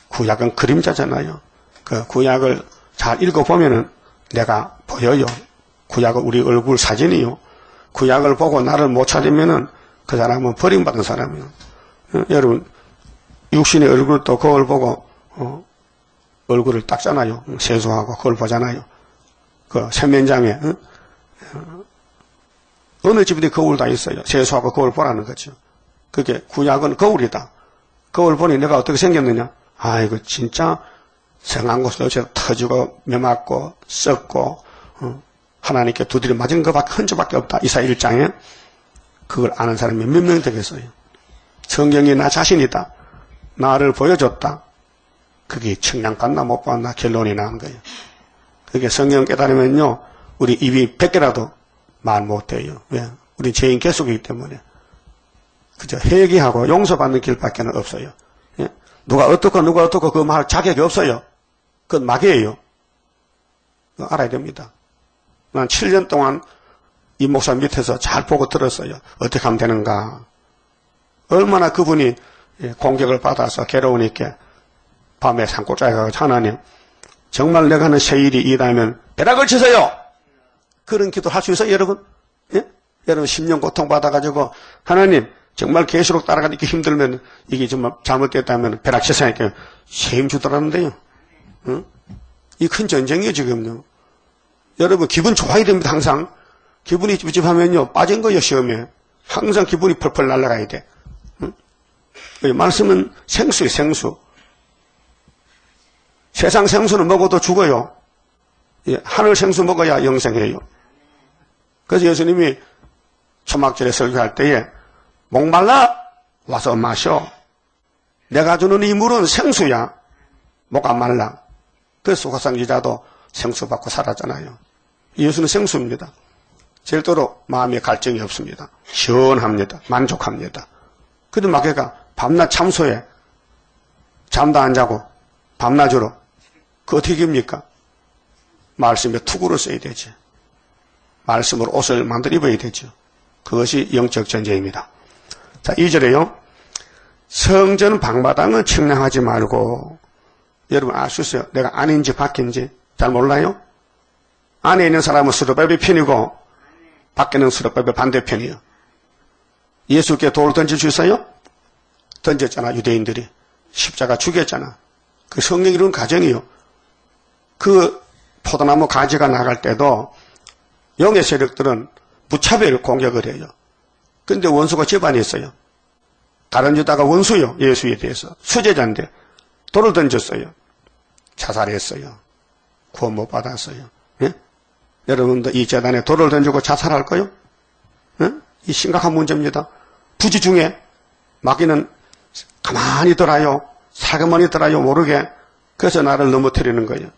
구약은 그림자잖아요. 그 구약을 잘 읽어보면은 내가 보여요. 구약은 우리 얼굴 사진이요. 구약을 보고 나를 못 찾으면은 그 사람은 버림받은 사람이에요. 여러분, 육신의 얼굴도 거울 보고 얼굴을 닦잖아요. 세수하고 거울 보잖아요. 그 세면장에 어느 집에도 거울 다 있어요. 세수하고 거울 보라는 거죠. 그게 구약은 거울이다. 거울 보니 내가 어떻게 생겼느냐? 아이고 진짜 성한 곳을 어째 터지고 메맞고 썩고 하나님께 두드려 맞은 것밖에 흔적밖에 없다. 이사 1장에 그걸 아는 사람이 몇 명 되겠어요? 성경이 나 자신이다. 나를 보여줬다. 그게 청량받나 못 받나 결론이 나는 거예요. 그게 성경 깨달으면요, 우리 입이 100개라도 말 못해요. 왜? 우리 죄인 계속이기 때문에. 그저 회개하고 용서받는 길밖에 없어요. 예? 누가 어떻고 그 말 자격이 없어요. 그건 마귀예요. 그거 알아야 됩니다. 난 7년 동안 이 목사 밑에서 잘 보고 들었어요. 어떻게 하면 되는가. 얼마나 그분이 공격을 받아서 괴로우니까 밤에 산골짜기 가서 하나님, 정말 내가 하는 세일이 이다면 벼락을 치세요. 그런 기도 할 수 있어요, 여러분? 예? 여러분 10년 고통받아가지고 하나님 정말 계시록 따라가기 힘들면 이게 정말 잘못됐다면 벼락 치세요. 책임 주더라는데요. 응? 이 큰 전쟁이에요, 지금요. 여러분 기분 좋아야 됩니다. 항상 기분이 찝찝하면요 빠진 거예요. 시험에 항상 기분이 펄펄 날아가야 돼. 응? 말씀은 생수예요. 생수. 세상 생수는 먹어도 죽어요. 하늘 생수 먹어야 영생해요. 그래서 예수님이 초막절에 설교할 때에 목말라 와서 마셔. 내가 주는 이 물은 생수야. 목 안 말라. 그래서 소가상 기자도 생수 받고 살았잖아요. 예수는 생수입니다. 절대로 마음에 갈증이 없습니다. 시원합니다. 만족합니다. 그런데 마귀가 밤낮 참소해. 잠도 안 자고 밤낮으로. 그 어떻게 입니까? 말씀에 투구를 써야 되죠. 말씀으로 옷을 만들어 입어야 되죠. 그것이 영적 전쟁입니다. 자, 2절에요. 성전 방마당은 측량하지 말고. 여러분 알 수 있어요. 내가 안인지 밖인지 잘 몰라요? 안에 있는 사람은 스룹바벨 편이고 밖에는 스룹바벨 반대편이에요. 예수께 돌 던질 수 있어요? 던졌잖아. 유대인들이. 십자가 죽였잖아. 그 성령 이루는 과정이요. 그 포도나무 가지가 나갈 때도 영의 세력들은 무차별 공격을 해요. 그런데 원수가 집안에 있어요. 다른 유다가 원수요. 예수에 대해서. 수제자인데 돌을 던졌어요. 자살했어요. 구원 못 받았어요. 예? 여러분도 이 재단에 돌을 던지고 자살할까요? 예? 이 심각한 문제입니다. 부지 중에 마귀는 가만히 있더라요. 살가만 있더라요. 모르게. 그래서 나를 넘어뜨리는 거예요.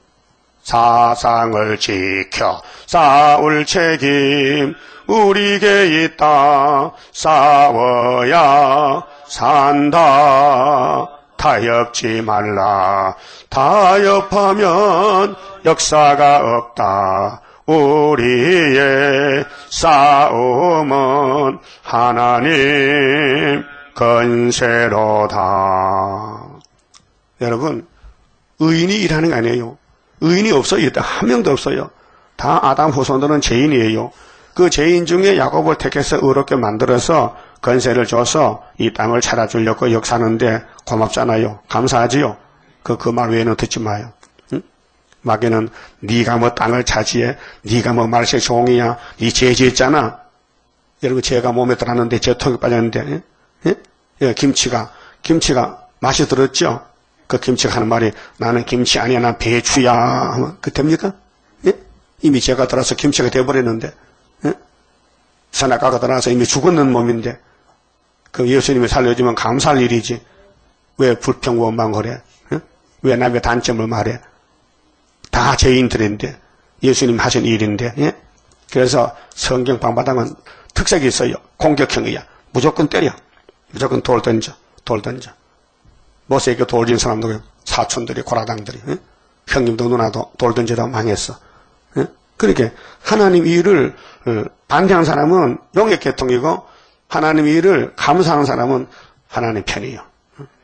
사상을 지켜 싸울 책임 우리에게 있다. 싸워야 산다. 타협지 말라. 타협하면 역사가 없다. 우리의 싸움은 하나님 건세로다. 여러분, 의인이 일하는 거 아니에요. 의인이 없어요. 한 명도 없어요. 다 아담 후손들은 죄인이에요. 그 죄인 중에 야곱을 택해서 의롭게 만들어서 건세를 줘서 이 땅을 찾아주려고 역사하는데 고맙잖아요. 감사하지요. 그 말 외에는 듣지 마요. 응? 마귀는 네가 뭐 땅을 차지해, 네가 뭐 말세 종이야, 네 죄지었잖아. 여러분 죄가 몸에 들어왔는데 죄통에 빠졌는데, 예? 김치가 맛이 들었죠. 그 김치가 하는 말이 나는 김치 아니야, 난 배추야. 그 됩니까? 예? 이미 죄가 들어서 김치가 돼버렸는데, 예? 선악과가 들어와서 이미 죽었는 몸인데, 그 예수님이 살려주면 감사할 일이지. 왜 불평 원망을 해? 예? 왜 남의 단점을 말해? 다 죄인들인데, 예수님 하신 일인데, 예? 그래서 성경 방바닥은 특색이 있어요. 공격형이야. 무조건 때려. 무조건 돌 던져. 모세에게 돌 진 사람들, 사촌들이, 고라당들이, 예? 형님도 누나도 돌 던지다 망했어. 예? 그렇게 하나님 일을 반대하는 사람은 용의 계통이고 하나님 일을 감사하는 사람은 하나님 편이에요.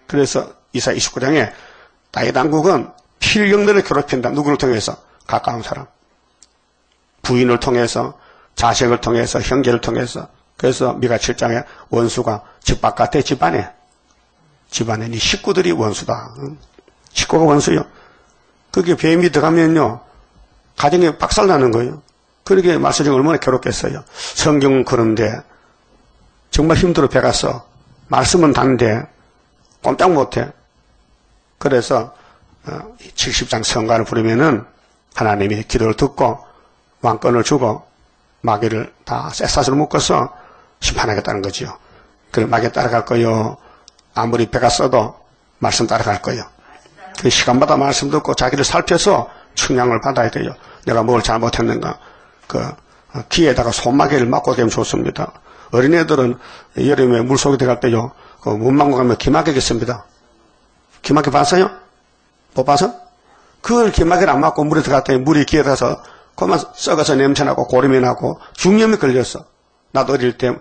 그래서 이사 29장에 다윗 왕국은 필경들을 괴롭힌다. 누구를 통해서? 가까운 사람. 부인을 통해서, 자식을 통해서, 형제를 통해서. 그래서 미가 7장에 원수가 집 바깥에 집안에 네 식구들이 원수다. 식구가 원수요. 그게 뱀이 들어가면요 가정에 박살나는 거예요. 그러게 말씀이 얼마나 괴롭겠어요. 성경은 그런데 정말 힘들어 배가 써. 말씀은 단데 꼼짝 못해. 그래서 70장 성가를 부르면은 하나님이 기도를 듣고 왕권을 주고 마귀를 다 쇠사슬로 묶어서 심판하겠다는 거지요. 그럼 마귀 따라갈 거요. 아무리 배가 써도 말씀 따라갈 거예요. 그 시간마다 말씀 듣고 자기를 살펴서 측량을 받아야 돼요. 내가 뭘 잘못했는가. 귀에다가 손마개를 맞고 되면 좋습니다. 어린애들은 여름에 물속에 들어갈 때요. 문 막고 가면 기막히게 씁니다. 기막히 봤어요? 못 봐서? 그걸 기막히를 안 맞고 물에 들어갈 때 물이 귀에 닿아서 그만 썩어서 냄새나고 고름이 나고 중염이 걸렸어. 나도 어릴 때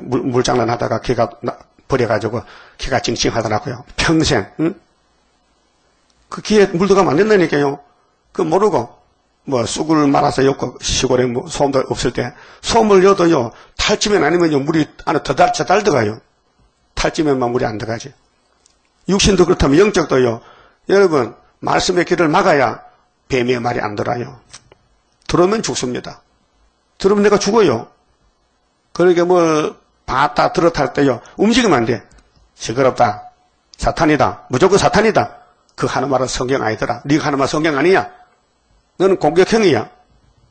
물장난 하다가 귀가 버려가지고 귀가 찡찡하더라고요. 평생. 응? 그 귀에 물 들어가면 안 된다니까요. 그 모르고 뭐 쑥을 말아서 엮고 시골에 뭐 소음도 없을 때 소음을 여도요 탈지면 아니면요 물이 안에 더 들어가요. 탈지면만 물이 안 들어가지. 육신도 그렇다면 영적도요. 여러분 말씀의 길을 막아야 뱀의 말이 안 들어요. 들으면 죽습니다. 들으면 내가 죽어요. 그러니까 뭘 봤다 들었다 할 때요 움직이면 안 돼. 시끄럽다. 사탄이다. 무조건 사탄이다. 그 하는 말은 성경 아니더라. 네가 하는 말 성경 아니야. 너는 공격형이야.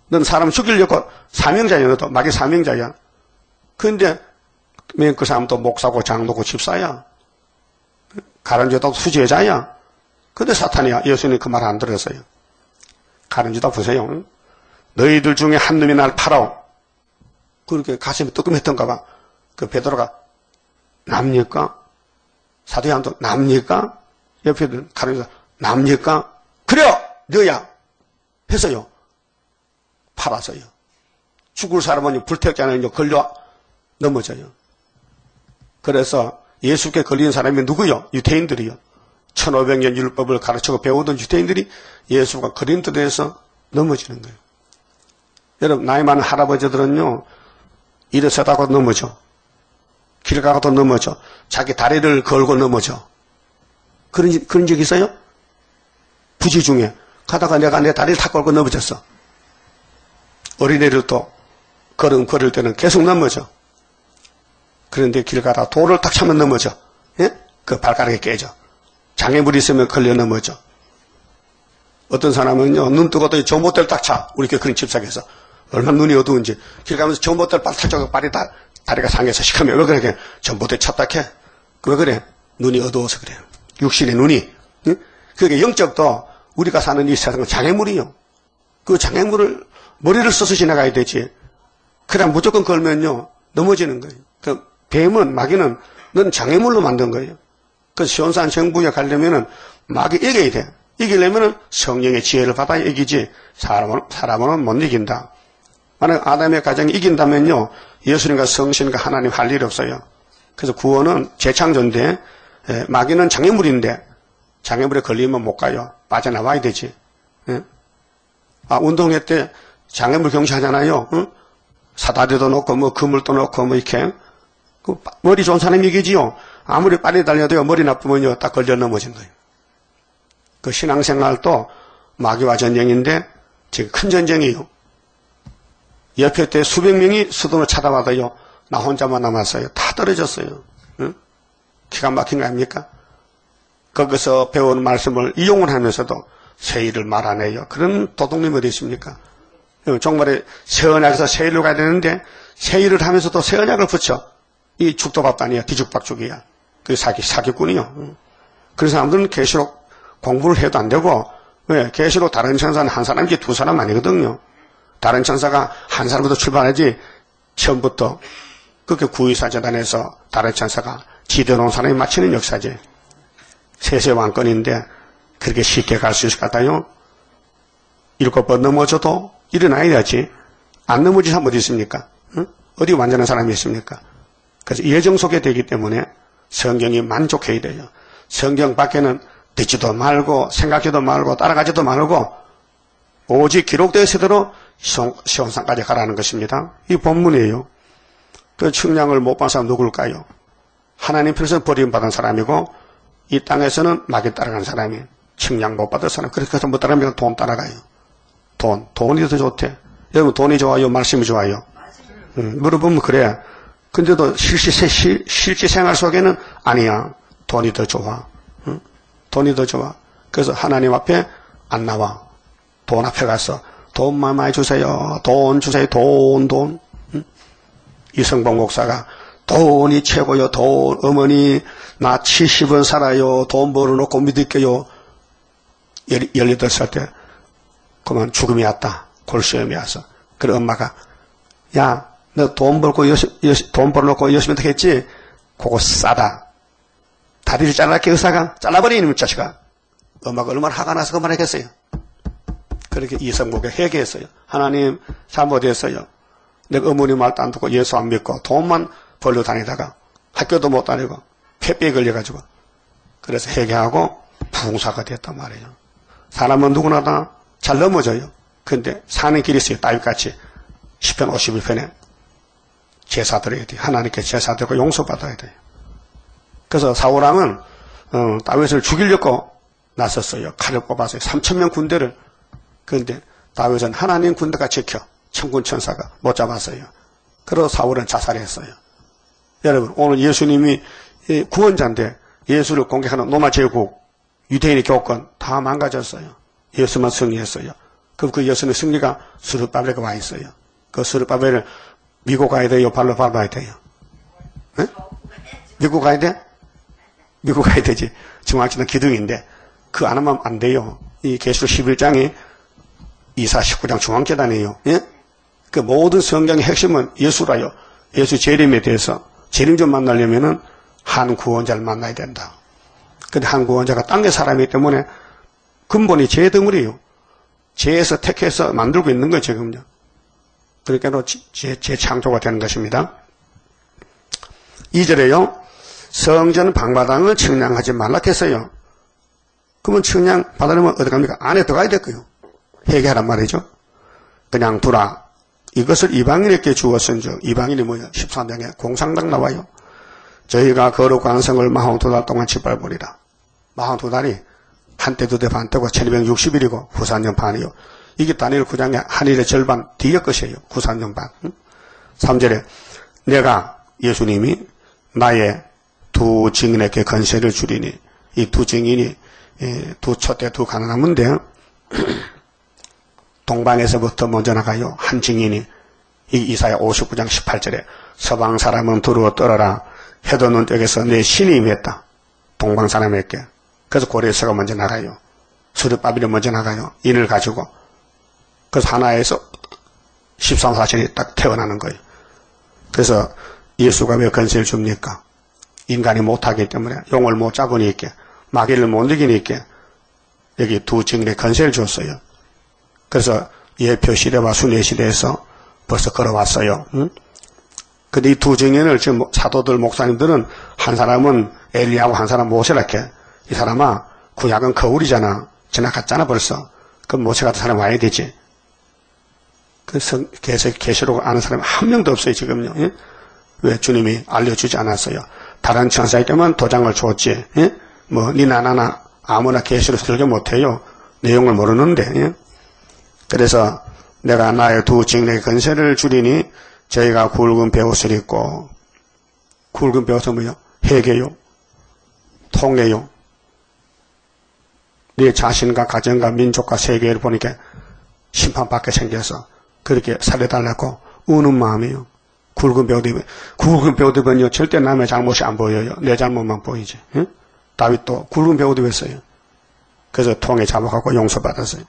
너는 사람 죽이려고 사명자야. 너도 마귀 사명자야. 그런데 그 사람도 목사고 장로고 집사야. 가른주도 수제자야. 근데 사탄이야. 예수님 그 말 안 들었어요. 가른주도 보세요. 너희들 중에 한 놈이 날 팔아. 그렇게 가슴이 뜨끔했던가 봐. 그 베드로가 납니까? 사도 요한도 납니까? 옆에 가른주도 납니까? 그래! 너야! 했어요. 팔아서요. 죽을 사람은 불태웠잖아요. 걸려 넘어져요. 그래서 예수께 걸린 사람이 누구요? 유대인들이요. 1500년 율법을 가르치고 배우던 유대인들이 예수가 거린도에서 넘어지는 거예요. 여러분 나이 많은 할아버지들은요. 일어서다가 넘어져. 길 가고도 넘어져. 자기 다리를 걸고 넘어져. 그런 적 있어요? 부지 중에 가다가 내가 내 다리를 탁 걸고 넘어졌어. 어린애를 또 걸음 걸을 때는 계속 넘어져. 그런데 길 가다가 돌을 딱 차면 넘어져. 예? 그 발가락이 깨져. 장애물이 있으면 걸려 넘어져. 어떤 사람은요, 눈 뜨고도 전봇대를 딱 차. 우리 그런 집사에서. 얼마나 눈이 어두운지. 길 가면서 전봇대를 딱 타죠. 다리가 상해서 시커매요. 왜 그래? 전봇대 찼다 캐. 왜 그래? 눈이 어두워서 그래요. 육신의 눈이. 응? 그게 영적도 우리가 사는 이 세상은 장애물이요. 그 장애물을 머리를 써서 지나가야 되지. 그냥 무조건 걸면요, 넘어지는 거예요. 그 뱀은, 마귀는 넌 장애물로 만든 거예요. 그 시온산 정부에 가려면은 마귀 이겨야 돼. 이기려면은 성령의 지혜를 받아야 이기지. 사람은 못 이긴다. 만약 아담의 가정이 이긴다면요, 예수님과 성신과 하나님 할 일이 없어요. 그래서 구원은 재창조인데, 마귀는 장애물인데, 장애물에 걸리면 못 가요. 빠져나와야 되지. 예? 운동회 때 장애물 경시하잖아요. 응? 사다리도 놓고, 뭐, 그물도 놓고, 뭐, 이렇게. 머리 좋은 사람이 이기지요. 아무리 빨리 달려도요, 머리 나쁘면요, 딱 걸려 넘어진 거예요. 그 신앙생활도 마귀와 전쟁인데, 지금 큰 전쟁이에요. 옆에 때 수백 명이 수동을 찾아와도요, 나 혼자만 남았어요. 다 떨어졌어요. 응? 기가 막힌 거 아닙니까? 거기서 배운 말씀을 이용을 하면서도 세일을 말아내요. 그런 도둑님이 어디 있습니까? 정말에 세언약에서 세일로 가야 되는데, 세일을 하면서도 세언약을 붙여. 이 죽도밥도 아니야. 뒤죽박죽이야. 그게 사기꾼이요. 그런 사람들은 계시록 공부를 해도 안 되고, 왜? 계시록 다른 천사는 한 사람이지 두 사람 아니거든요. 다른 천사가 한 사람부터 출발하지, 처음부터 그렇게 구의사재단에서 다른 천사가 지대놓은 사람이 마치는 역사지. 세세 왕권인데, 그렇게 쉽게 갈 수 있을 것 같아요? 7번 넘어져도 일어나야지. 안 넘어진 사람 어디 있습니까? 응? 어디 완전한 사람이 있습니까? 그래서 예정 속에 되기 때문에 성경이 만족해야 돼요. 성경 밖에는 듣지도 말고 생각지도 말고 따라가지도 말고 오직 기록되어 있으대로 시온산까지 가라는 것입니다. 이 본문이에요. 그 측량을 못 본 사람 누굴까요? 하나님 편에서 버림받은 사람이고 이 땅에서는 막이 따라간 사람이 측량 못 받은 사람. 그래서 못 따라가면 돈 따라가요. 돈이 더 좋대. 여러분 돈이 좋아요? 말씀이 좋아요? 물어보면 그래. 근데도 실제 생활 속에는 아니야. 돈이 더 좋아. 응? 돈이 더 좋아. 그래서 하나님 앞에 안 나와. 돈 앞에 가서 돈만 많이 주세요. 돈 주세요. 돈. 응? 이성봉 목사가 돈이 최고요. 돈. 어머니 나 70원 살아요. 돈 벌어놓고 믿을게요. 18살 때 그만 죽음이 왔다. 골수염이 와서. 그래 엄마가 야 너 돈 벌어놓고 열심히 했지? 그거 싸다. 다리를 잘라게 의사가 잘라버리는 자식아. 엄마가 얼마나 화가 나서 그 말 했겠어요. 그렇게 이성목에 회개했어요. 하나님 잘못했어요. 내가 어머니 말도 안 듣고 예수 안 믿고 돈만 벌러 다니다가 학교도 못 다니고 폐병에 걸려가지고 그래서 회개하고 부흥사가 됐단 말이에요. 사람은 누구나 다 잘 넘어져요. 근데 사는 길이 있어요. 다윗같이 10편 51편에 제사 드려야 돼요. 하나님께 제사 드리고 용서받아야 돼요. 그래서 사울왕은 다윗을 죽이려고 나섰어요. 칼을 뽑았어요. 3,000명 군대를. 그런데 다윗은 하나님 군대가 지켜 천군 천사가 못 잡았어요. 그래서 사울은 자살했어요. 여러분 오늘 예수님이 구원자인데 예수를 공격하는 로마 제국 유대인의 교권 다 망가졌어요. 예수만 승리했어요. 그럼 그 예수님의 승리가 스룹바벨에 와 있어요. 그 스룹바벨을 미국 가야 돼요? 발로 밟아야 돼요? 네? 미국 가야 돼? 미국 가야 되지. 정확히는 기둥인데 그 안 하면 안 돼요. 이 계시록 11장이 이사 19장 중앙재단이에요. 예? 그 모든 성경의 핵심은 예수라요. 예수 재림에 대해서 재림 좀 만나려면은 한 구원자를 만나야 된다. 근데 한 구원자가 땅의 사람이기 때문에 근본이 죄 덩어리예요. 죄에서 택해서 만들고 있는 거예요, 지금요. 그러니까 재창조가 되는 것입니다. 2절에요. 성전 방마당을 측량하지 말라 했어요. 그러면 측량 받으려면 어디 갑니까? 안에 들어가야 될 거예요. 회개하란 말이죠. 그냥 두라. 이것을 이방인에게 주었은즉 이방인이 뭐예요? 13장에 공상당 나와요. 저희가 거룩한 성을 42달 동안 짓밟으리라. 42달이 한때 두대 반때고 1260일이고 후산년 반이요. 이게 다니엘 9장의 한일의 절반 뒤의 것이에요. 후산년 반. 3절에 내가 예수님이 나의 두 증인에게 건세를 주리니 이 두 증인이 두 촛대 두 가난함인데 동방에서부터 먼저 나가요. 한 증인이 이사야 59장 18절에 서방 사람은 두루어 떨어라. 해도 눈뜨에서 내 신이 임했다. 동방 사람에게. 그래서 고레스가 먼저 나가요. 스룹바벨이 먼저 나가요. 인을 가지고. 그래서 하나에서 13사신이 딱 태어나는 거예요. 그래서 예수가 왜 건세를 줍니까? 인간이 못하기 때문에 용을 못 잡으니까 마귀를 못 이기니까 여기 두 증인의 건세를 줬어요. 그래서 예표 시대와 순회 시대에서 벌써 걸어왔어요. 응? 근데 이 두 증인을 지금 사도들 목사님들은 한 사람은 엘리야고 한 사람은 모세라케. 이 사람아 구약은 거울이잖아. 지나갔잖아 벌써. 그럼 모세 같은 사람 와야 되지. 그래서 계시록을 아는 사람이 한 명도 없어요 지금요. 예? 왜 주님이 알려주지 않았어요? 다른 천사에게만 도장을 줬지. 예? 뭐 니나 나나 아무나 계시로 설교 못해요. 내용을 모르는데. 예? 그래서 내가 나의 두 직내의 건세를 줄이니 저희가 굵은 베옷을 입고, 굵은 베옷은 뭐요? 회개요, 통회요. 네 자신과 가정과 민족과 세계를 보니까 심판받게 생겨서 그렇게 살려달라고 우는 마음이요. 굵은 베옷 입으면요 절대 남의 잘못이 안 보여요. 내 잘못만 보이지. 응? 다윗도 굵은 베옷 입었어요. 그래서 통에 잡아갖고 용서받았어요.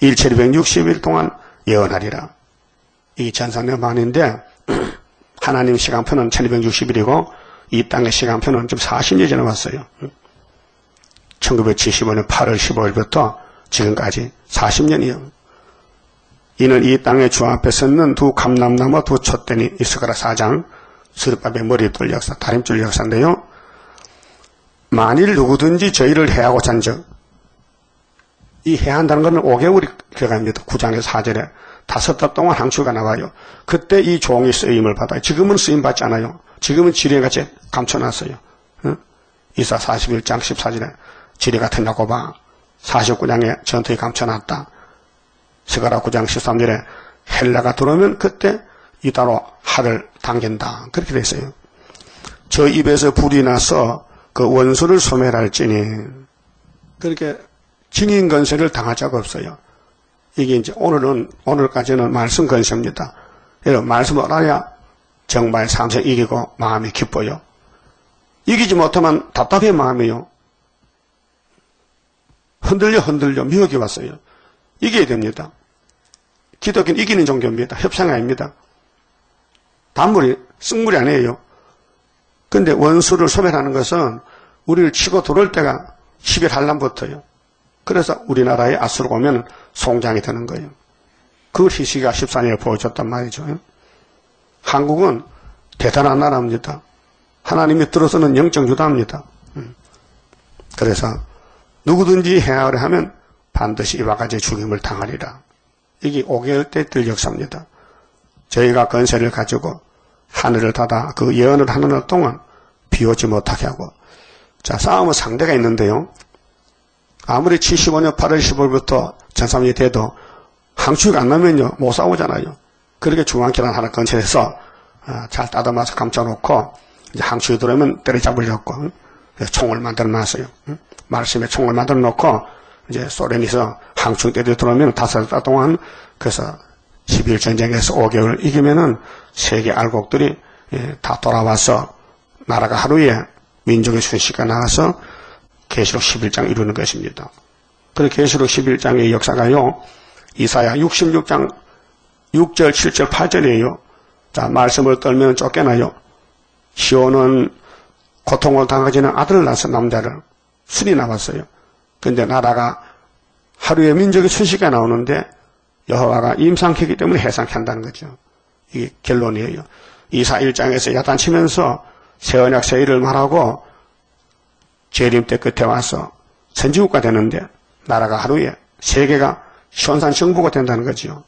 1760일 동안 예언하리라. 이게 전산내만인데 하나님 시간표는 1260일이고 이 땅의 시간표는 좀 40년이 지나왔어요. 1975년 8월 15일부터 지금까지 40년이요. 이는 이 땅의 주 앞에 섰는 두 감람나무 두 촛대니 이스가랴 4장 스룹바벨 머리돌 역사, 다림줄 역사인데요. 만일 누구든지 저희를 해하고자 한즉, 이 해한다는 것은 5개월이 들어갑니다. 9장에서 4절에 5달 동안 항추가 나와요. 그때 이 종이 쓰임을 받아요. 지금은 쓰임 받지 않아요. 지금은 지뢰같이 감춰놨어요. 응? 이사 41장 14절에 지뢰 같은 야고바 49장에 전투에 감춰놨다. 스가랴 9장 13절에 헬라가 들어오면 그때 이따로 하를 당긴다. 그렇게 됐어요. 저 입에서 불이 나서 그 원수를 소멸할지니, 그렇게 증인 건세를 당할 자가 없어요. 이게 이제 오늘까지는 말씀 건세입니다. 여러분, 말씀을 알아야 정말 상세 이기고 마음이 기뻐요. 이기지 못하면 답답해 마음이요. 흔들려 미혹이 왔어요. 이겨야 됩니다. 기독교는 이기는 종교입니다. 협상이 아닙니다. 단물이 쓴물이 아니에요. 근데 원수를 소멸하는 것은 우리를 치고 들어올 때가 11할 날부터요. 그래서 우리나라에 아수르가 오면 송장이 되는 거예요. 그걸 히스기야 14년에 보여줬단 말이죠. 한국은 대단한 나라입니다. 하나님이 들어서는 영적 유다입니다. 그래서 누구든지 해하려 하면 반드시 이와 같이 죽임을 당하리라. 이게 5개월 때 될 역사입니다. 저희가 건세를 가지고 하늘을 닫아 그 예언을 하는 동안 비 오지 못하게 하고, 자, 싸움은 상대가 있는데요. 아무리 75년 8월 15일부터 전삼일이 돼도 항추가 안 나면요 못 싸우잖아요. 그렇게 중앙기란 하나 건설해서 잘 따듬어서 감춰놓고 이제 항추에 들어오면 때려잡으려고 총을 만들어놨어요. 말씀에 총을 만들어놓고 이제 소련에서 항추 때려 들어오면 5달 동안, 그래서 12일 전쟁에서 5개월 이기면은 세계 알곡들이 다 돌아와서 나라가 하루에 민족의 순식간에 나와서 계시록 11장 이루는 것입니다. 그 계시록 11장의 역사가요, 이사야 66장 6절, 7절, 8절이에요. 자, 말씀을 떨면 쫓겨나요. 시온은 고통을 당하지는 아들을 낳아서 남자를 순이 나왔어요. 근데 나라가 하루에 민족이 순식간에 나오는데 여호와가 임상키기 때문에 해상케 한다는 거죠. 이게 결론이에요. 이사 1장에서 야단치면서 새 언약 새 일을 말하고 재림 때 끝에 와서 선지국가 되는데 나라가 하루에 세계가 시온산 정부가 된다는 거죠.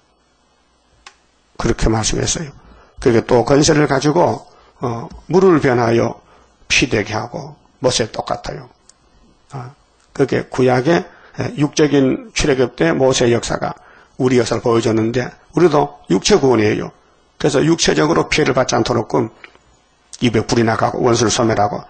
그렇게 말씀했어요. 그게 또 건세를 가지고 물을 변하여 피 되게 하고 못에 똑같아요. 그게 구약의 육적인 출애굽 때 모세의 역사가 우리 역사를 보여줬는데 우리도 육체 구원이에요. 그래서 육체적으로 피해를 받지 않도록 입에 불이 나가고 원수를 소멸하고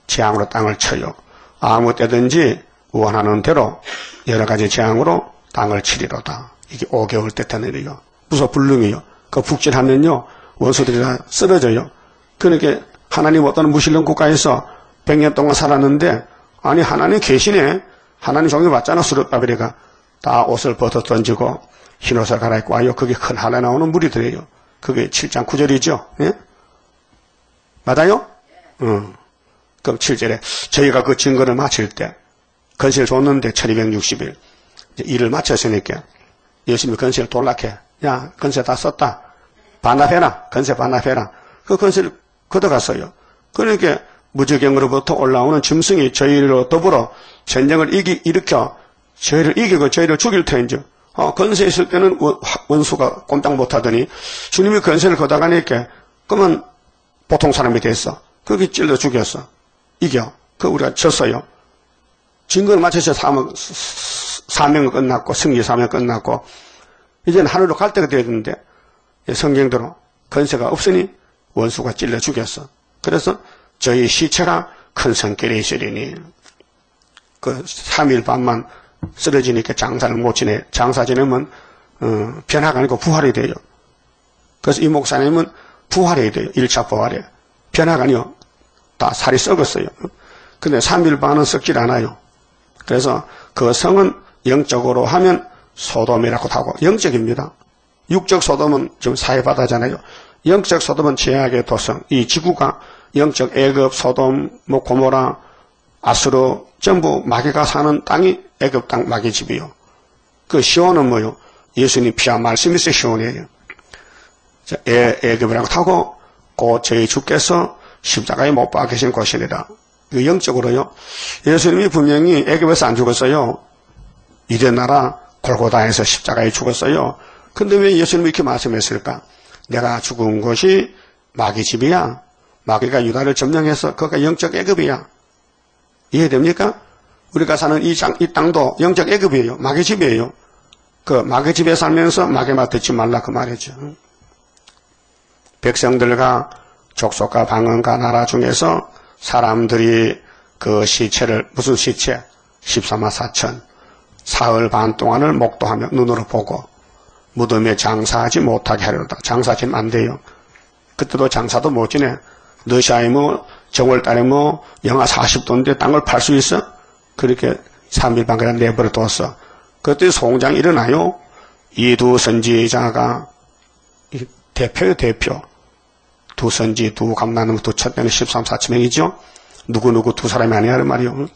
재앙으로 땅을 쳐요. 아무 때든지 원하는 대로 여러 가지 재앙으로 땅을 치리로다. 이게 5개월 때 되는 일이요. 무소불능이요. 그 북진하면요 원수들이 다 쓰러져요. 그러니까 하나님 어떤 무신론 국가에서 100년 동안 살았는데, 아니 하나님 계시네, 하나님 종이 왔잖아. 스룹바벨이가 다 옷을 벗어 던지고 흰 옷을 갈아입고 와요. 그게 큰 하늘 나오는 무리들이에요. 그게 7장 9절이죠. 예? 맞아요? 그럼 7절에 저희가 그 증거를 마칠 때 건세를 줬는데 1260일 일을 마쳤으니까 예수님이 건세를 돌락해. 야, 건세 다 썼다. 반납해라. 건세 반납해라. 그 건세를 걷어갔어요. 그러니까 무적경으로부터 올라오는 짐승이 저희로 더불어 전쟁을 일으켜 저희를 이기고 저희를 죽일 터인지, 건세 있을 때는 원수가 꼼짝 못하더니 주님이 건세를 걷어가니까 그러면 보통 사람이 됐어. 그게 찔러 죽였어. 이겨. 그 우리가 졌어요. 증거를 맞춰서 사명은 끝났고, 승리 사명 끝났고, 이제는 하늘로 갈 때가 되어야 되는데, 성경대로 건세가 없으니 원수가 찔러 죽였어. 그래서 저희 시체가 큰 성결에 있으리니, 그 3일 밤만 쓰러지니까 장사를 못 지내. 장사 지내면, 변화가 아니고 부활이 돼요. 그래서 이 목사님은 부활해야 돼요. 1차 부활에. 변화가 아니요. 다 살이 썩었어요. 근데 3일 반은 썩질 않아요. 그래서 그 성은 영적으로 하면 소돔이라고 하고, 영적입니다. 육적 소돔은 지금 사해바다잖아요. 영적 소돔은 죄악의 도성. 이 지구가 영적 애굽, 소돔, 고모라, 아수르 전부 마귀가 사는 땅이 애굽 땅 마귀 집이요. 그 시온은 뭐요? 예수님 피와 말씀이 있어 시온이에요. 애굽이라고 하고, 곧 저희 주께서 십자가에 못 박아 계신 곳이니라. 그 영적으로요. 예수님이 분명히 애굽에서 안 죽었어요. 이대 나라 골고다에서 십자가에 죽었어요. 근데 왜 예수님이 이렇게 말씀했을까? 내가 죽은 곳이 마귀 집이야. 마귀가 유다를 점령해서 그가 영적 애굽이야. 이해됩니까? 우리가 사는 이 땅도 영적 애굽이에요. 마귀 집이에요. 그 마귀 집에 살면서 마귀 맛 듣지 말라 그 말이죠. 백성들과 족속과 방언과 나라 중에서 사람들이 그 시체를, 무슨 시체? 13만 4천 사흘 반 동안을 목도하며 눈으로 보고 무덤에 장사하지 못하게 하려다. 장사하시면 안 돼요. 그때도 장사도 못 지내. 러시아에 정월달에 영하 40도인데 땅을 팔 수 있어? 그렇게 3일 반 그냥 내버려 뒀어. 그때 송장이 일어나요. 이 두 선지자가 대표요, 대표. 두 선지, 두 감나는 두 첩에는 13, 4천명이죠. 누구누구 두 사람이 아니야, 말이요.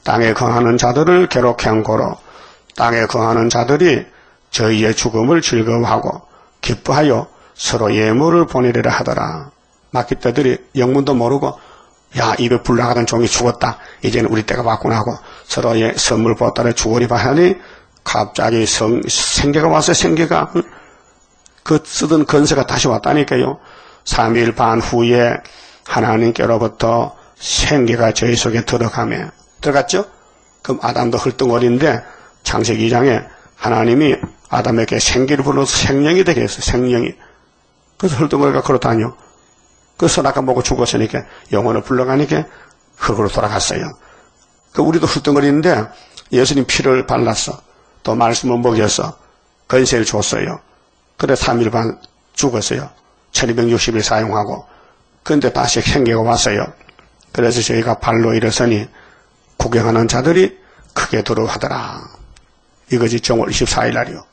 땅에 거하는 자들을 괴롭게 한 고로 땅에 거하는 자들이 저희의 죽음을 즐거워하고 기뻐하여 서로 예물을 보내리라 하더라. 마귀떼들이 영문도 모르고 야, 입에 불 나가던 종이 죽었다. 이제는 우리 때가 왔구나 하고 서로의 선물 보따리 주거리 하니 갑자기 생계가 와서 생계가 그 쓰던 건세가 다시 왔다니까요. 3일 반 후에 하나님께로부터 생계가 저희 속에 들어가며 들어갔죠? 그럼 아담도 헐덩어린데 창세기 2장에 하나님이 아담에게 생기를 불러서 생명이 되게 했어요. 생명이. 그래서 헐덩어리가 그렇다뇨. 그 선악과 먹고 죽었으니까 영혼을 불러가니까 흙으로 돌아갔어요. 그 우리도 헐덩어리는데 예수님 피를 발랐어. 또 말씀을 먹였어. 건세를 줬어요. 그래 3일 반 죽었어요. 1260일 사용하고. 그런데 다시 생계가 왔어요. 그래서 저희가 발로 일어서니 구경하는 자들이 크게 두려워하더라. 이것이 정월 24일 날이요.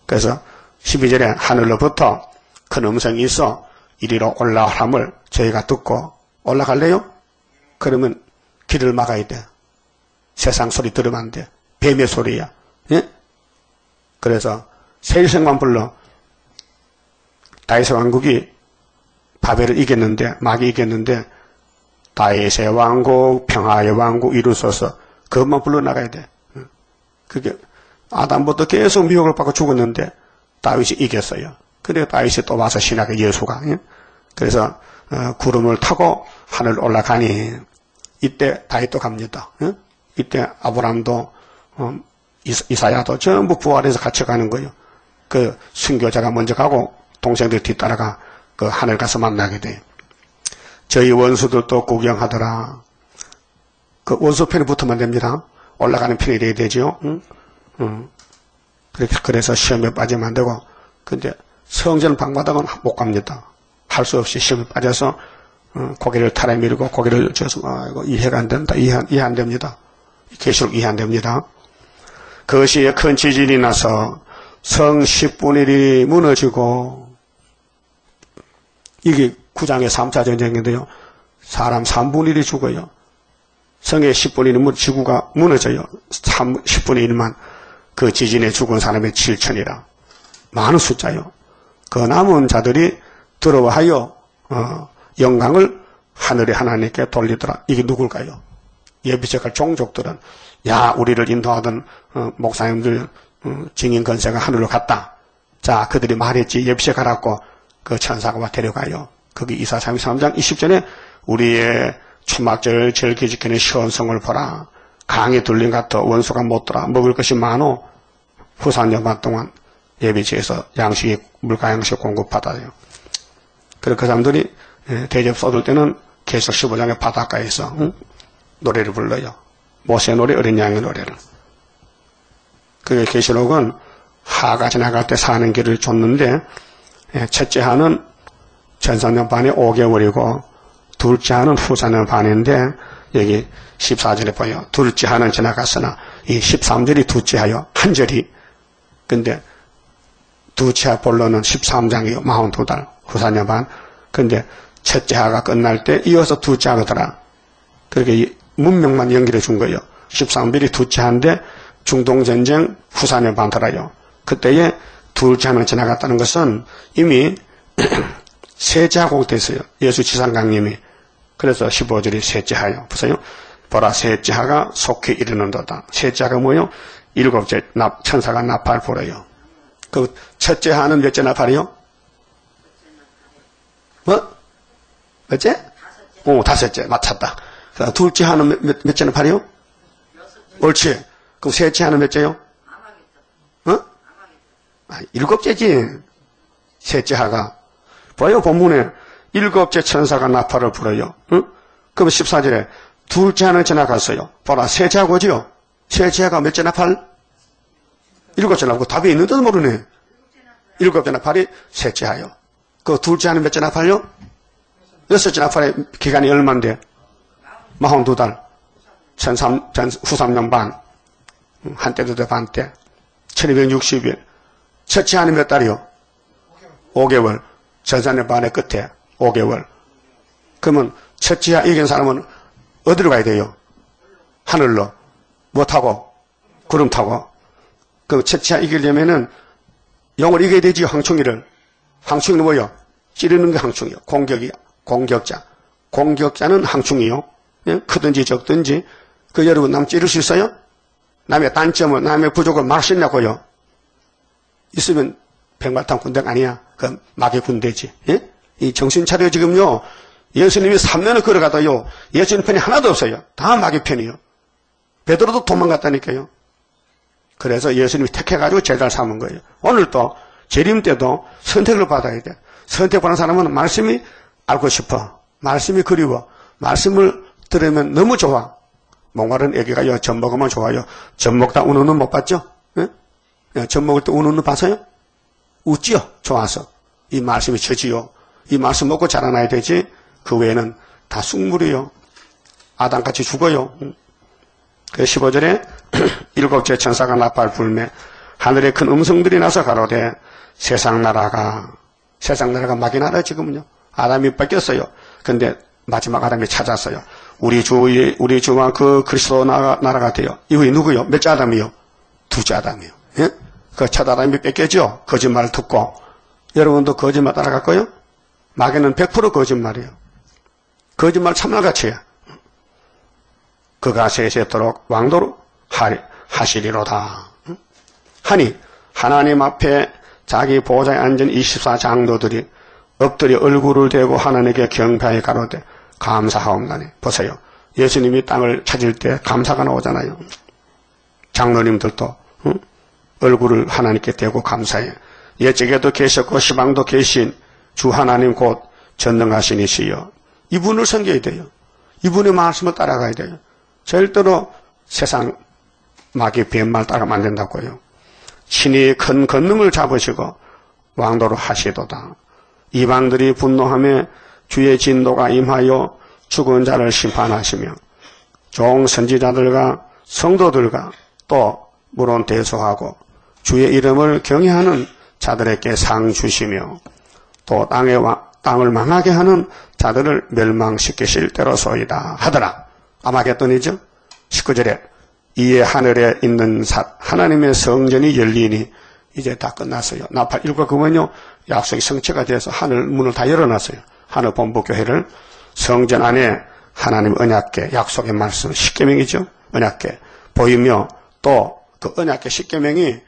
그래서 12절에 하늘로부터 큰 음성이 있어 이리로 올라오람을 저희가 듣고 올라갈래요? 그러면 길을 막아야 돼. 세상 소리 들으면 안 돼. 뱀의 소리야. 예? 그래서 세일성만 불러. 다윗의 왕국이 바벨을 이겼는데, 마귀 이겼는데, 다윗의 왕국, 평화의 왕국 이루소서. 그것만 불러나가야 돼. 그게, 아담부터 계속 미혹을 받고 죽었는데, 다윗이 이겼어요. 근데 다윗이 또 와서 신학의 예수가. 예? 그래서, 구름을 타고 하늘 올라가니, 이때 다윗도 갑니다. 예? 이때 아브람도, 이사야도 전부 부활해서 같이 가는 거예요. 그 순교자가 먼저 가고, 동생들 뒤따라가 그 하늘 가서 만나게 돼요. 저희 원수들도 구경하더라. 그 원수 편에 붙으면 됩니다. 올라가는 편이 돼야 되죠. 그래서 시험에 빠지면 안 되고, 근데 성전 방마당은 못 갑니다. 할 수 없이 시험에 빠져서 고개를 타라 밀고 고개를 져서 이거 이해가 안 된다. 이해 안 됩니다. 계시록 이해 안 됩니다. 그 시에 큰 지진이 나서 성 10분의 1이 무너지고, 이게 9장의 3차 전쟁인데요. 사람 3분의 1이 죽어요. 성의 10분의 1은 지구가 무너져요. 10분의 1만 그 지진에 죽은 사람의 7천이라. 많은 숫자요. 그 남은 자들이 들어와하여 영광을 하늘의 하나님께 돌리더라. 이게 누굴까요? 예비적할 종족들은 야, 우리를 인도하던 목사님들 증인 건세가 하늘로 갔다. 자, 그들이 말했지 예비적하라고 그 천사가 와 데려가요. 거기 이사 33장 20절에 우리의 초막절 절기 지키는 시온성을 보라. 강이 둘린 같아 원수가 못 돌아 먹을 것이 많어. 후산여반 동안 예비지에서 양식이 물가 양식 공급받아요. 그래서 그 사람들이 대접 쏟을 때는 계속 15장의 바닷가에서 노래를 불러요. 모세의 노래, 어린 양의 노래를. 그게 계시록은 하가 지나갈 때 사는 길을 줬는데 첫째 하는 전사년 반이 5개월이고 둘째 하는 후사년 반인데 여기 14절에 보여. 둘째 하는 지나갔으나 이 13절이 둘째 하여 한 절이 근데 둘째 하 본론은 13장이요. 42달 후사년 반. 근데 첫째 하가 끝날 때 이어서 둘째 하거더라. 그렇게 문명만 연결해 준 거예요. 13절이 둘째 하인데 중동전쟁 후사년 반 들어요. 그때에 둘째 하는 지나갔다는 것은 이미 셋째 하고 됐어요. 예수 지상강림이. 그래서 15절이 셋째 하요. 보세요. 보라 셋째 하가 속히 이르는도다. 셋째 하가 뭐요? 일곱째 천사가 나팔 불어요. 그 첫째 하는 몇째 나팔이요? 뭐? 몇째? 다섯째. 맞췄다. 둘째 하는 몇째 나팔이요? 옳지. 그럼 셋째 하는 몇째요? 일곱째지. 셋째 하가. 봐요, 본문에. 일곱째 천사가 나팔을 불어요. 응? 그럼 14절에 둘째 하는 지나갔어요. 보라, 셋째 하고지요? 셋째 하가 몇째 나팔? 일곱째 나팔. 답이 있는데도 모르네. 일곱째 나팔이 셋째 하요. 그 둘째 하는 몇째 나팔요? 여섯째 나팔의 기간이 얼만데? 42달. 후삼년 반. 한때도 돼 반때. 1260일. 첫째 하는 몇 달이요? 5개월. 전사년 반의 끝에 5개월. 그러면 첫째 하 이긴 사람은 어디로 가야 돼요? 하늘로. 뭐 타고? 구름 타고. 그 첫째 하 이기려면은 영을 이겨야 되지, 황충이를. 황충이는 뭐요? 찌르는 게 황충이요. 공격이요. 공격자. 공격자는 황충이요. 예? 크든지 적든지. 그 여러분 남 찌를 수 있어요? 남의 단점을, 남의 부족을 막을 수 있냐고요? 있으면 백발탄 군대가 아니야. 그 마귀 군대지. 예? 이 정신 차려 지금요. 예수님이 3년을 걸어가도요. 예수님 편이 하나도 없어요. 다 마귀 편이요. 베드로도 도망갔다니까요. 그래서 예수님이 택해가지고 제자를 삼은 거예요. 오늘도 재림 때도 선택을 받아야 돼. 선택받는 사람은 말씀이 알고 싶어. 말씀이 그리워. 말씀을 들으면 너무 좋아. 목마른 애기가요. 젖 먹으면 좋아요. 젖 먹다 우는 눈 못 봤죠? 예? 젖 먹을 때 우는 눈 봤어요? 웃지요. 좋아서. 이 말씀이 저지요. 이 말씀 먹고 자라나야 되지. 그 외에는 다 쑥물이요. 아담같이 죽어요. 그 15절에 일곱째 천사가 나팔 불매 하늘에 큰 음성들이 나서 가로되 세상 나라가 마귀 나라 지금은요. 아담이 뺏겼어요. 근데 마지막 아담이 찾았어요. 우리 주와 그 그리스도 나라가 돼요. 이후에 누구요? 몇째 아담이요? 두째 아담이요. 예? 그 첫 아담이 뺏겼죠. 거짓말을 듣고. 여러분도 거짓말 따라갈 거요? 마귀는 100% 거짓말이에요. 거짓말 참말같이 해요. 그가 세세토록 왕도로 하시리로다. 하니 하나님 앞에 자기 보좌에 앉은 24장로들이 엎드려 얼굴을 대고 하나님께 경배하여 가로되 감사하옵나니. 보세요. 예수님이 땅을 찾을 때 감사가 나오잖아요. 장로님들도 얼굴을 하나님께 대고 감사해. 옛적에도 계셨고 시방도 계신 주 하나님 곧 전능하신 이시여. 이분을 섬겨야 돼요. 이분의 말씀을 따라가야 돼요. 절대로 세상 마귀 뱀말 따라가면 안 된다고요. 친히 큰 권능을 잡으시고 왕도로 하시도다. 이방들이 분노하며 주의 진노가 임하여 죽은 자를 심판하시며 종 선지자들과 성도들과 또 물론 대소하고 주의 이름을 경외하는 자들에게 상 주시며 또 땅을 망하게 하는 자들을 멸망시키실 때로소이다 하더라. 아마겟돈이죠. 19절에 이에 하늘에 있는 하나님의 성전이 열리니 이제 다 끝났어요. 나팔 일과 그면요 약속이 성취가 돼서 하늘 문을 다 열어놨어요. 하늘 본부교회를 성전 안에 하나님 언약궤 약속의 말씀 10계명이죠. 언약궤 보이며 또 그 언약궤 10계명이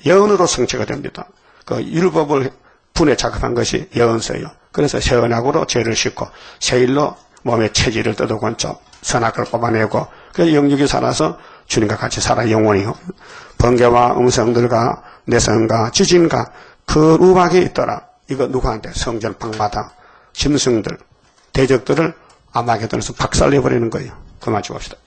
예언으로 성취가 됩니다. 그 율법을 분에 작업한 것이 예언서예요. 그래서 새 언약으로 죄를 씻고 새 일로 몸의 체질을 뜯어고 선악을 뽑아내고 그래서 영육이 살아서 주님과 같이 살아 영원히 번개와 음성들과 내성과 지진과 그 우박이 있더라. 이거 누구한테? 성전 방마다 짐승들 대적들을 아마게돈에서 박살내버리는 거예요. 그만 죽읍시다.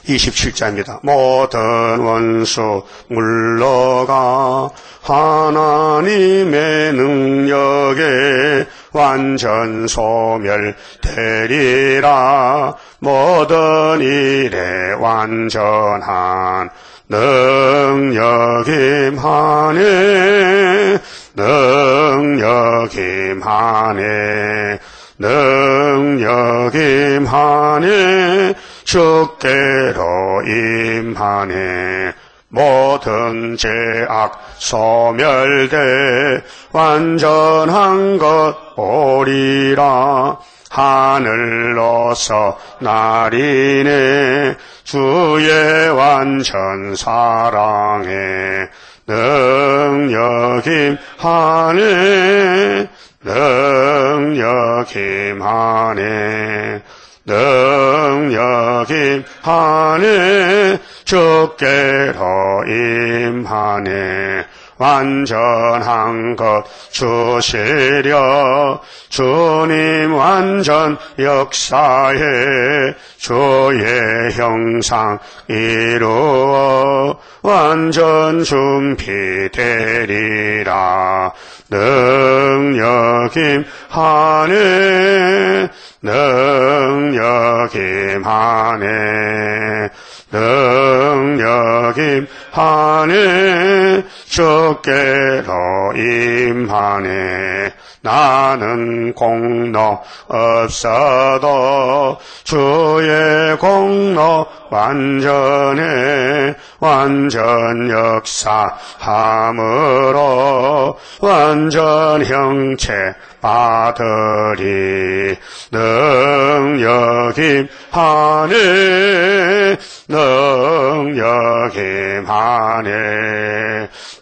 27자입니다. 모든 원수 물러가 하나님의 능력에 완전 소멸되리라. 모든 일에 완전한 능력 임하네. 능력 임하네. 능력 임하네. 주께로 임하네. 모든 죄악 소멸돼 완전한 것 오리라. 하늘로서 날이네. 주의 완전 사랑에 능력 임하네. 능력 임하네. 능력 임하네. 주께로 임하네. 완전한 것 주시려. 주님 완전 역사에 주의 형상 이루어 완전 준비되리라. 능력 임하네. 능력 임하네. 능력 임하네. 주께로 임하네. 나는 공로 없어도 주의 공로 완전해. 완전 역사함으로 완전 형체 받으리. 능력 임하네. 능력 임하네.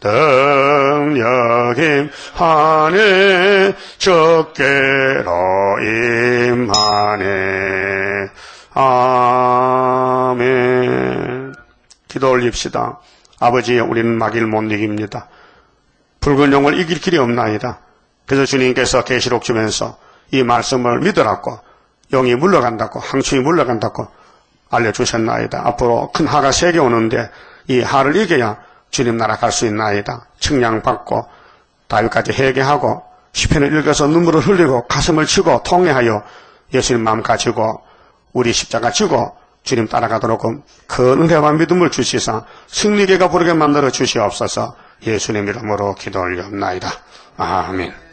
능력 임하네. 주께로 임하네. 아멘. 기도 올립시다. 아버지, 우리는 마귀를 못 이깁니다. 붉은 용을 이길 길이 없나이다. 그래서 주님께서 계시록 주면서 이 말씀을 믿으라고, 용이 물러간다고, 항충이 물러간다고 알려주셨나이다. 앞으로 큰 하가 3개 오는데 이 하를 이겨야 주님 나라 갈 수 있나이다. 측량받고 다윗까지 회개하고 시편을 읽어서 눈물을 흘리고 가슴을 치고 통회하여 예수님 마음 가지고 우리 십자가 지고 주님 따라가도록 그 은혜와 믿음을 주시사 승리계가 부르게 만들어 주시옵소서. 예수님 이름으로 기도 올려옵나이다. 아멘.